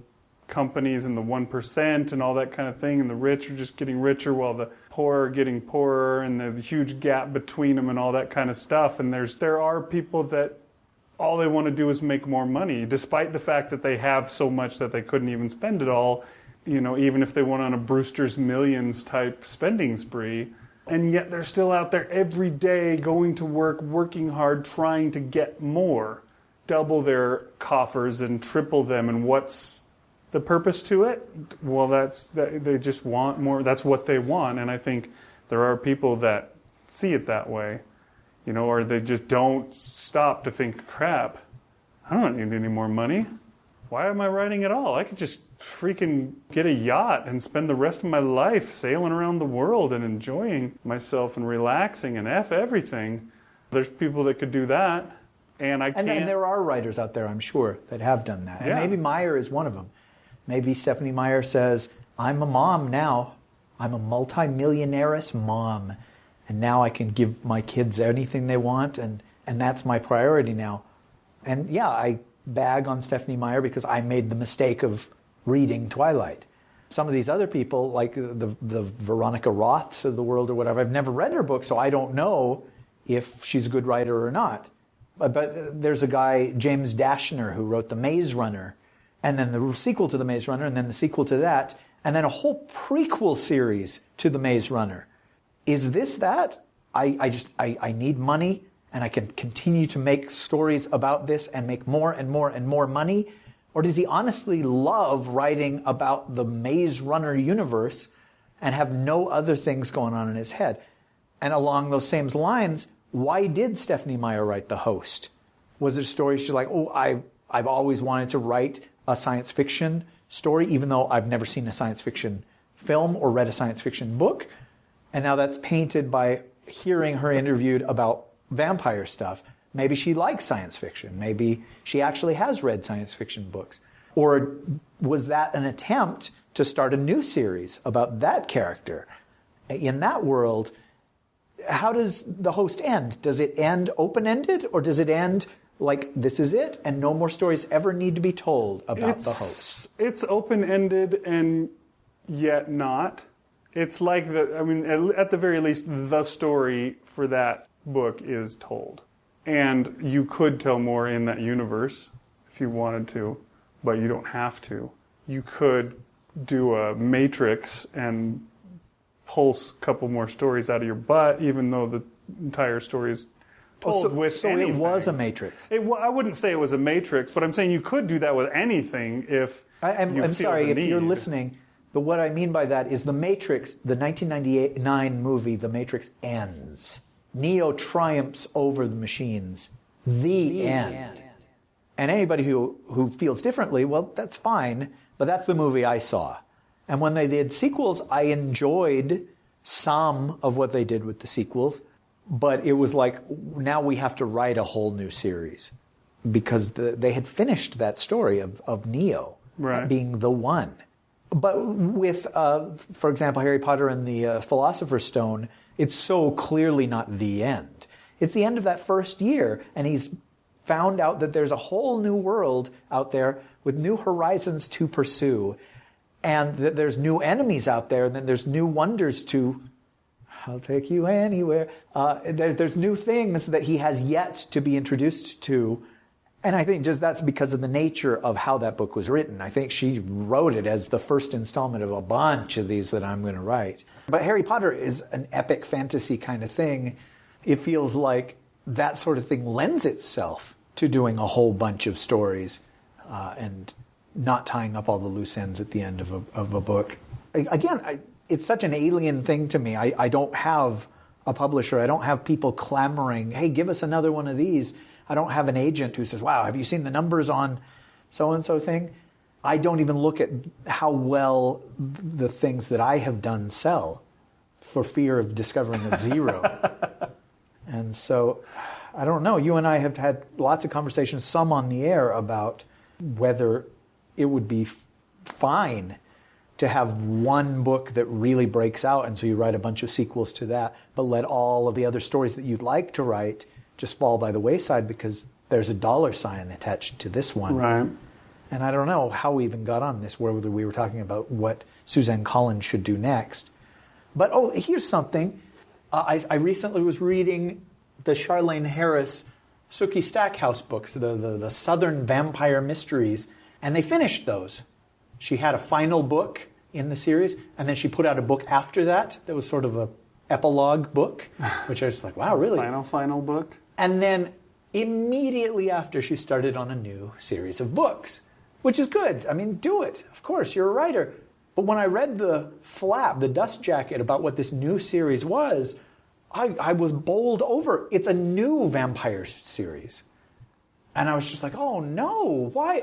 Speaker 1: companies and the 1% and all that kind of thing, and the rich are just getting richer while the poor are getting poorer, and the huge gap between them and all that kind of stuff. And there are people that all they want to do is make more money, despite the fact that they have so much that they couldn't even spend it all, even if they went on a Brewster's Millions type spending spree. And yet they're still out there every day going to work, working hard, trying to get more, double their coffers and triple them. And what's the purpose to it? Well, they just want more. That's what they want. And I think there are people that see it that way, or they just don't stop to think, crap, I don't need any more money. Why am I writing at all? I could just freaking get a yacht and spend the rest of my life sailing around the world and enjoying myself and relaxing and F everything. There's people that could do that, and I can't.
Speaker 4: And there are writers out there, I'm sure, that have done that.
Speaker 1: Yeah.
Speaker 4: And maybe Meyer is one of them. Maybe Stephanie Meyer says, I'm a mom now. I'm a multimillionaire's mom. And now I can give my kids anything they want, and that's my priority now. And yeah, I bag on Stephanie Meyer because I made the mistake of reading Twilight. Some of these other people, like the Veronica Roths of the world or whatever, I've never read her book, so I don't know if she's a good writer or not. But there's a guy, James Dashner, who wrote The Maze Runner, and then the sequel to The Maze Runner, and then the sequel to that, and then a whole prequel series to The Maze Runner. Is this that? I need money, and I can continue to make stories about this and make more and more and more money? Or does he honestly love writing about the Maze Runner universe and have no other things going on in his head? And along those same lines, why did Stephanie Meyer write The Host? Was it a story she's like, I've always wanted to write a science fiction story, even though I've never seen a science fiction film or read a science fiction book? And now that's painted by hearing her interviewed about vampire stuff. Maybe she likes science fiction. Maybe she actually has read science fiction books. Or was that an attempt to start a new series about that character? In that world, how does The Host end? Does it end open-ended, or does it end like this is it and no more stories ever need to be told about The Host?
Speaker 1: It's open-ended and yet not. It's like at the very least, the story for that book is told. And you could tell more in that universe if you wanted to, but you don't have to. You could do a Matrix and pulse a couple more stories out of your butt, even though the entire story is told with anything.
Speaker 4: So it was a Matrix.
Speaker 1: I wouldn't say it was a Matrix, but I'm saying you could do that with anything if
Speaker 4: I'm sorry, if you're listening, but what I mean by that is the Matrix, the 1999 movie, The Matrix ends. Neo triumphs over the machines. The end. And anybody who feels differently, well, that's fine, but that's the movie I saw. And when they did sequels, I enjoyed some of what they did with the sequels, but it was like, now we have to write a whole new series because they had finished that story of Neo being the one. But with, for example, Harry Potter and the Philosopher's Stone, it's so clearly not the end. It's the end of that first year, and he's found out that there's a whole new world out there with new horizons to pursue, and that there's new enemies out there, and then there's new wonders to, I'll take you anywhere. There's new things that he has yet to be introduced to. And I think just that's because of the nature of how that book was written. I think she wrote it as the first installment of a bunch of these that I'm going to write. But Harry Potter is an epic fantasy kind of thing. It feels like that sort of thing lends itself to doing a whole bunch of stories and not tying up all the loose ends at the end of a book. Again, it's such an alien thing to me. I don't have a publisher. I don't have people clamoring, hey, give us another one of these. I don't have an agent who says, wow, have you seen the numbers on so-and-so thing? I don't even look at how well the things that I have done sell for fear of discovering a zero. And so, I don't know. You and I have had lots of conversations, some on the air, about whether it would be fine to have one book that really breaks out, and so you write a bunch of sequels to that, but let all of the other stories that you'd like to write just fall by the wayside because there's a dollar sign attached to this one.
Speaker 1: Right.
Speaker 4: And I don't know how we even got on this, whether we were talking about what Suzanne Collins should do next. But, here's something. I recently was reading the Charlaine Harris Sookie Stackhouse books, the Southern Vampire Mysteries, and they finished those. She had a final book in the series, and then she put out a book after that was sort of a epilogue book, which I was like, wow, really?
Speaker 1: Final book?
Speaker 4: And then immediately after, she started on a new series of books, which is good. I mean, do it. Of course, you're a writer. But when I read the flap, the dust jacket about what this new series was, I was bowled over. It's a new vampire series. And I was just like, oh no, why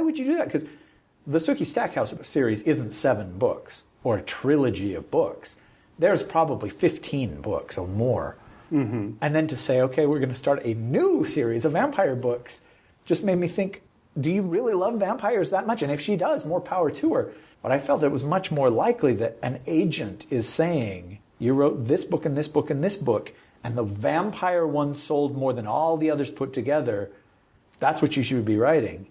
Speaker 4: would you do that? Because the Sookie Stackhouse series isn't 7 books or a trilogy of books. There's probably 15 books or more. Mm-hmm. And then to say, okay, we're going to start a new series of vampire books just made me think, do you really love vampires that much? And if she does, more power to her. But I felt it was much more likely that an agent is saying, you wrote this book and this book and this book, and the vampire one sold more than all the others put together. That's what you should be writing.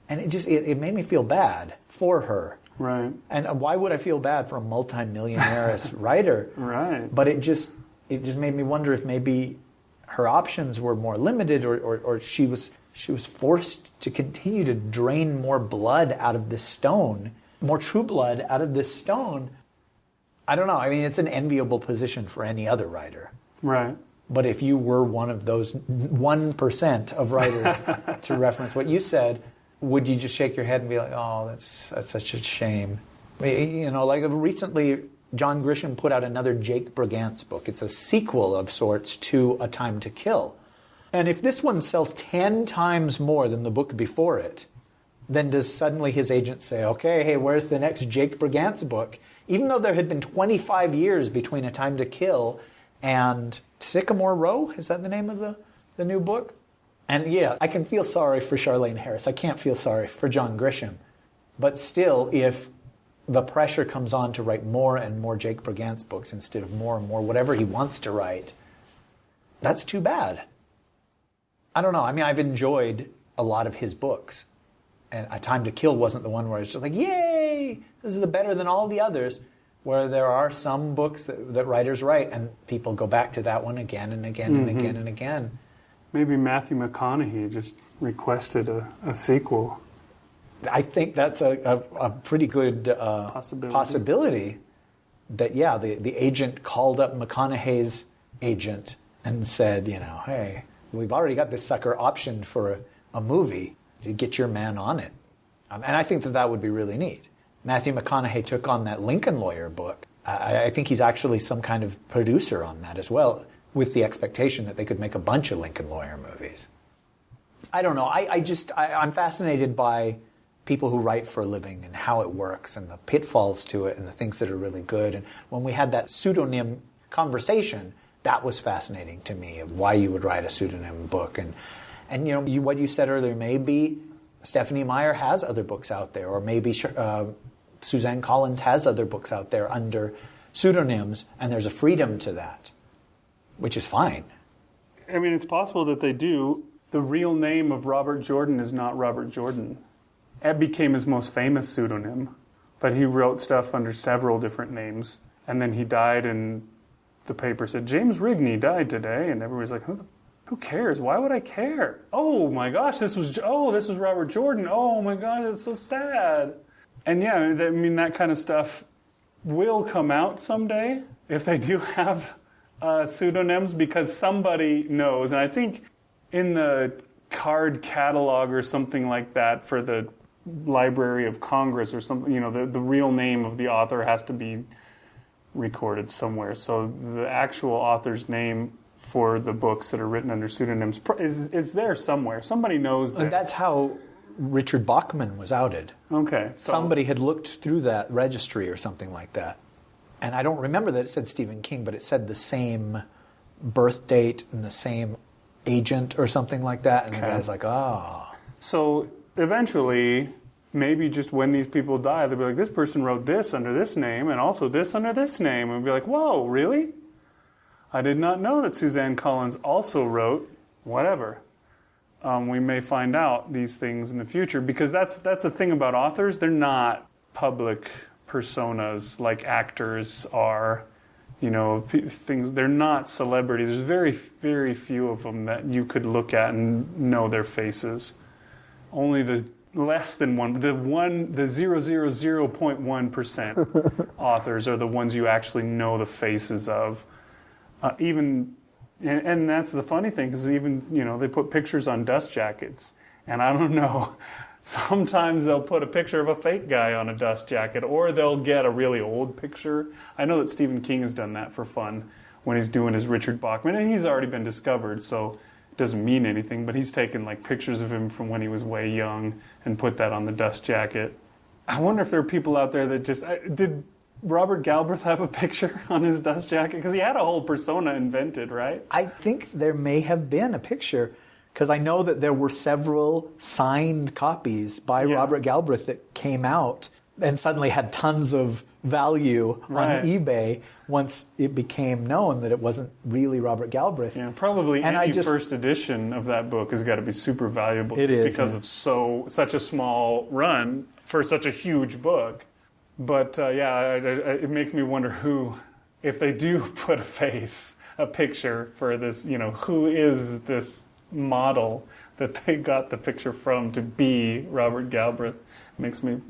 Speaker 4: And it made me feel bad for her.
Speaker 1: Right.
Speaker 4: And why would I feel bad for a multi-millionaire writer?
Speaker 1: Right.
Speaker 4: But it just made me wonder if maybe her options were more limited, or she was forced to continue to drain more blood out of this stone, more true blood out of this stone. I don't know. I mean, it's an enviable position for any other writer.
Speaker 1: Right.
Speaker 4: But if you were one of those 1% of writers, to reference what you said, would you just shake your head and be like, oh, that's such a shame? You know, like recently, John Grisham put out another Jake Brigance book. It's a sequel of sorts to A Time to Kill. And if this one sells 10 times more than the book before it, then does suddenly his agent say, okay, hey, where's the next Jake Brigance book? Even though there had been 25 years between A Time to Kill and Sycamore Row, is that the name of the new book? And yeah, I can feel sorry for Charlaine Harris. I can't feel sorry for John Grisham. But still, if the pressure comes on to write more and more Jake Brigance books instead of more and more whatever he wants to write, that's too bad. I don't know. I mean, I've enjoyed a lot of his books. And A Time to Kill wasn't the one where I was just like, yay, this is the better than all the others, where there are some books that writers write and people go back to that one again and again and again and again.
Speaker 1: Maybe Matthew McConaughey just requested a sequel.
Speaker 4: I think that's a pretty good possibility that, yeah, the agent called up McConaughey's agent and said, you know, hey, we've already got this sucker optioned for a movie. You get your man on it. And I think that would be really neat. Matthew McConaughey took on that Lincoln Lawyer book. I think he's actually some kind of producer on that as well, with the expectation that they could make a bunch of Lincoln Lawyer movies. I don't know. I'm fascinated by people who write for a living and how it works and the pitfalls to it and the things that are really good. And when we had that pseudonym conversation, that was fascinating to me, of why you would write a pseudonym book. And you know, what you said earlier, maybe Stephanie Meyer has other books out there, or maybe Suzanne Collins has other books out there under pseudonyms, and there's a freedom to that, which is fine.
Speaker 1: I mean, it's possible that they do. The real name of Robert Jordan is not Robert Jordan. That became his most famous pseudonym, but he wrote stuff under several different names, and then he died, and the paper said, James Rigney died today, and everybody's like, who cares? Why would I care? Oh my gosh, this was Robert Jordan. Oh my gosh, it's so sad. And yeah, I mean, that kind of stuff will come out someday if they do have pseudonyms, because somebody knows. And I think in the card catalog or something like that for the Library of Congress or something, you know, the real name of the author has to be recorded somewhere. So the actual author's name for the books that are written under pseudonyms is there somewhere. Somebody knows this.
Speaker 4: And that's how Richard Bachman was outed.
Speaker 1: Okay. So
Speaker 4: somebody had looked through that registry or something like that. And I don't remember that it said Stephen King, but it said the same birth date and the same agent or something like that. And the guy's like, oh.
Speaker 1: So eventually, maybe just when these people die, they'll be like, this person wrote this under this name and also this under this name. And we'll be like, whoa, really? I did not know that Suzanne Collins also wrote whatever. We may find out these things in the future, because that's the thing about authors. They're not public personas like actors are. things. They're not celebrities. There's very, very few of them that you could look at and know their faces. Only the less than the 0.1% authors are the ones you actually know the faces of. And that's the funny thing, because even, they put pictures on dust jackets, and I don't know. Sometimes they'll put a picture of a fake guy on a dust jacket, or they'll get a really old picture. I know that Stephen King has done that for fun when he's doing his Richard Bachman, and he's already been discovered, so it doesn't mean anything, but he's taken pictures of him from when he was way young and put that on the dust jacket. I wonder if there are people out there that just... Did Robert Galbraith have a picture on his dust jacket? Because he had a whole persona invented, right?
Speaker 4: I think there may have been a picture, because I know that there were several signed copies by Robert Galbraith that came out and suddenly had tons of value on eBay once it became known that it wasn't really Robert Galbraith.
Speaker 1: Yeah, probably any first edition of that book has got to be super valuable because of such a small run for such a huge book. But it makes me wonder if they do put a picture for this, who is this model that they got the picture from to be Robert Galbraith. Makes me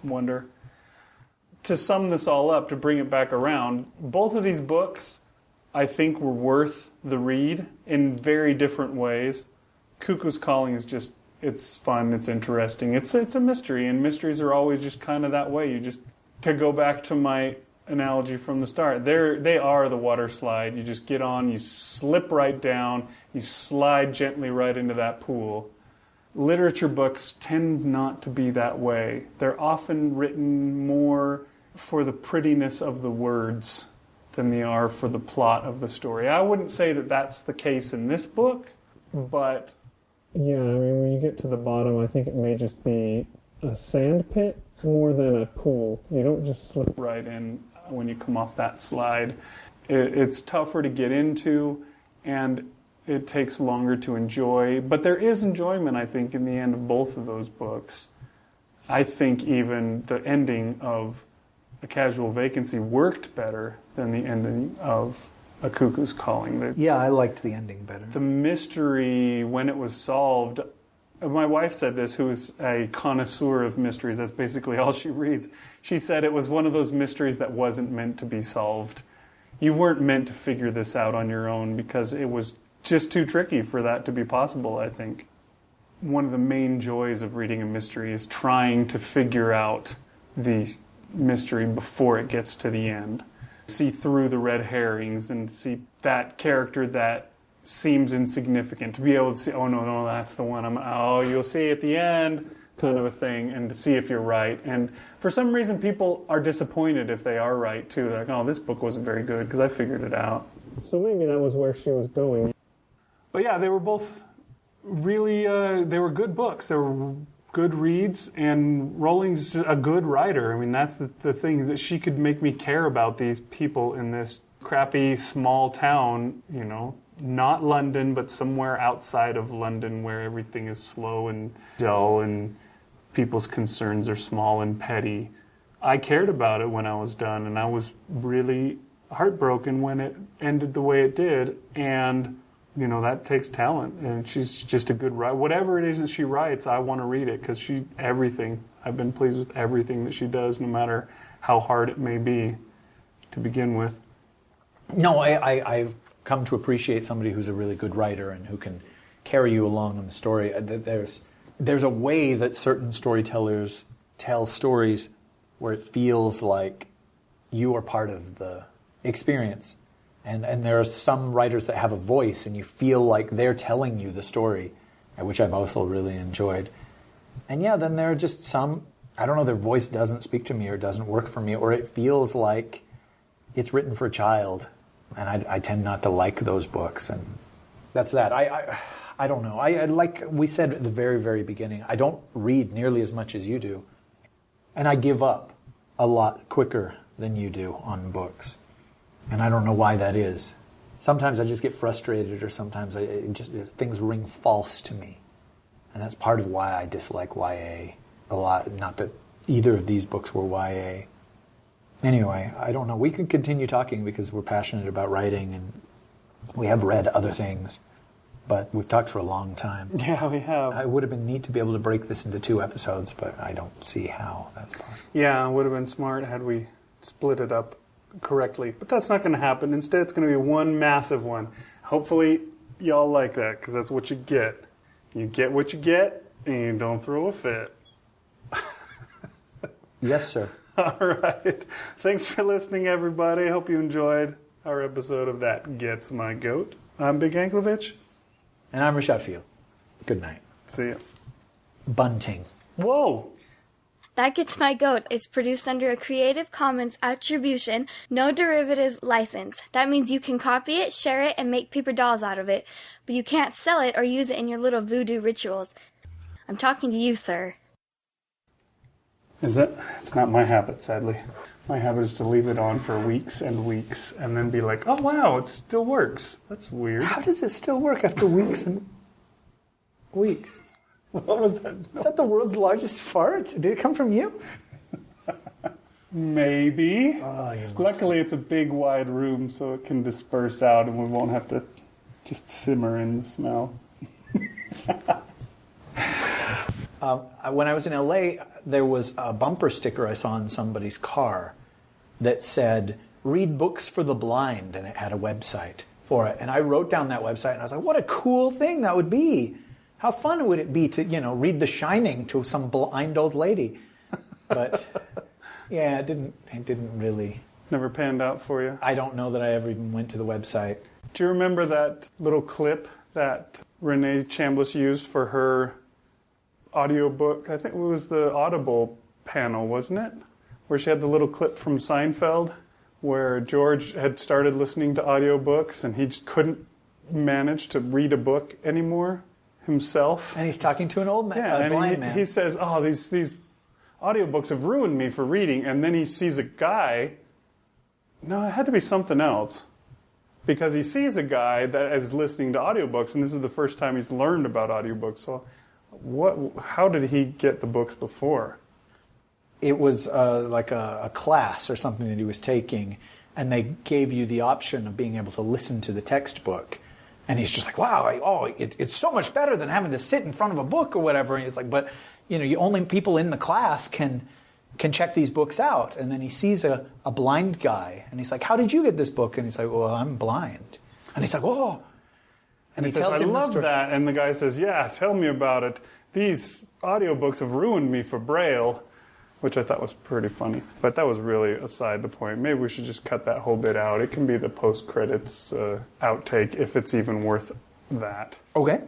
Speaker 1: wonder. To sum this all up, to bring it back around, both of these books I think were worth the read in very different ways. Cuckoo's Calling is just, it's fun, it's interesting, it's a mystery, and mysteries are always just kind of that way. To go back to my analogy from the start, they are the water slide. You just get on, you slip right down, you slide gently right into that pool. Literature books tend not to be that way. They're often written more for the prettiness of the words than they are for the plot of the story. I wouldn't say that that's the case in this book, but...
Speaker 6: Yeah, when you get to the bottom, I think it may just be a sand pit more than a pool. You don't just slip
Speaker 1: right in when you come off that slide. It's tougher to get into, and it takes longer to enjoy. But there is enjoyment, I think, in the end of both of those books. I think even the ending of A Casual Vacancy worked better than the ending of A Cuckoo's Calling.
Speaker 4: I liked the ending better.
Speaker 1: The mystery, when it was solved... My wife said this, who is a connoisseur of mysteries. That's basically all she reads. She said it was one of those mysteries that wasn't meant to be solved. You weren't meant to figure this out on your own because it was just too tricky for that to be possible, I think. One of the main joys of reading a mystery is trying to figure out the mystery before it gets to the end. See through the red herrings and see that character that seems insignificant, to be able to see, oh no, that's the one, you'll see at the end, kind of a thing, and to see if you're right. And for some reason people are disappointed if they are right too. They're like, oh, this book wasn't very good because I figured it out.
Speaker 6: So maybe that was where she was going.
Speaker 1: But yeah, they were both really, they were good books. They were good reads, and Rowling's a good writer. I mean, that's the thing, that she could make me care about these people in this crappy small town, not London, but somewhere outside of London where everything is slow and dull and people's concerns are small and petty. I cared about it when I was done, and I was really heartbroken when it ended the way it did. And, that takes talent. And she's just a good writer. Whatever it is that she writes, I want to read it because I've been pleased with everything that she does, no matter how hard it may be to begin with.
Speaker 4: No, I've come to appreciate somebody who's a really good writer and who can carry you along in the story. There's a way that certain storytellers tell stories where it feels like you are part of the experience. And there are some writers that have a voice and you feel like they're telling you the story, which I've also really enjoyed. And then there are just some, I don't know, their voice doesn't speak to me or doesn't work for me, or it feels like it's written for a child. And I tend not to like those books, and that's that. I don't know. I like we said at the very, very beginning, I don't read nearly as much as you do, and I give up a lot quicker than you do on books, and I don't know why that is. Sometimes I just get frustrated, or sometimes things ring false to me, and that's part of why I dislike YA a lot. Not that either of these books were YA. Anyway, I don't know. We could continue talking because we're passionate about writing and we have read other things, but we've talked for a long time.
Speaker 1: Yeah, we have.
Speaker 4: It would have been neat to be able to break this into 2 episodes, but I don't see how that's possible.
Speaker 1: Yeah, it would have been smart had we split it up correctly. But that's not going to happen. Instead, it's going to be one massive one. Hopefully, y'all like that, because that's what you get. You get what you get, and you don't throw a fit.
Speaker 4: Yes, sir.
Speaker 1: All right. Thanks for listening, everybody. Hope you enjoyed our episode of That Gets My Goat. I'm Big Anklovich.
Speaker 4: And I'm Rish. Good night.
Speaker 1: See ya.
Speaker 4: Bunting.
Speaker 1: Whoa!
Speaker 7: That Gets My Goat is produced under a Creative Commons Attribution, No Derivatives license. That means you can copy it, share it, and make paper dolls out of it, but you can't sell it or use it in your little voodoo rituals. I'm talking to you, sir.
Speaker 1: Is it? It's not my habit, sadly. My habit is to leave it on for weeks and weeks and then be like, oh, wow, it still works. That's weird.
Speaker 4: How does it still work after weeks and weeks?
Speaker 1: What was that?
Speaker 4: Is that the world's largest fart? Did it come from you?
Speaker 1: Maybe.
Speaker 4: Oh,
Speaker 1: Luckily, it's a big, wide room, so it can disperse out and we won't have to just simmer in the smell.
Speaker 4: When I was in LA, there was a bumper sticker I saw in somebody's car that said, read books for the blind, and it had a website for it. And I wrote down that website, and I was like, what a cool thing that would be. How fun would it be to, read The Shining to some blind old lady? But, yeah, it didn't really...
Speaker 1: Never panned out for you?
Speaker 4: I don't know that I ever even went to the website.
Speaker 1: Do you remember that little clip that Renee Chambliss used for her audiobook? I think it was the Audible panel, wasn't it? Where she had the little clip from Seinfeld where George had started listening to audiobooks and he just couldn't manage to read a book anymore himself.
Speaker 4: And he's talking to an old man,
Speaker 1: yeah,
Speaker 4: a blind man.
Speaker 1: He says, oh, these audiobooks have ruined me for reading. And then he sees a guy. No, it had to be something else. Because he sees a guy that is listening to audiobooks, and this is the first time he's learned about audiobooks. So how did he get the books before?
Speaker 4: It was like a class or something that he was taking, and they gave you the option of being able to listen to the textbook. And he's just like, wow, it's so much better than having to sit in front of a book or whatever. And he's like, but you only people in the class can check these books out. And then he sees a blind guy, and he's like, how did you get this book? And he's like, well, I'm blind. And he's like, oh.
Speaker 1: And he says, I love that. And the guy says, yeah, tell me about it. These audiobooks have ruined me for Braille, which I thought was pretty funny. But that was really aside the point. Maybe we should just cut that whole bit out. It can be the post-credits outtake if it's even worth that.
Speaker 4: Okay.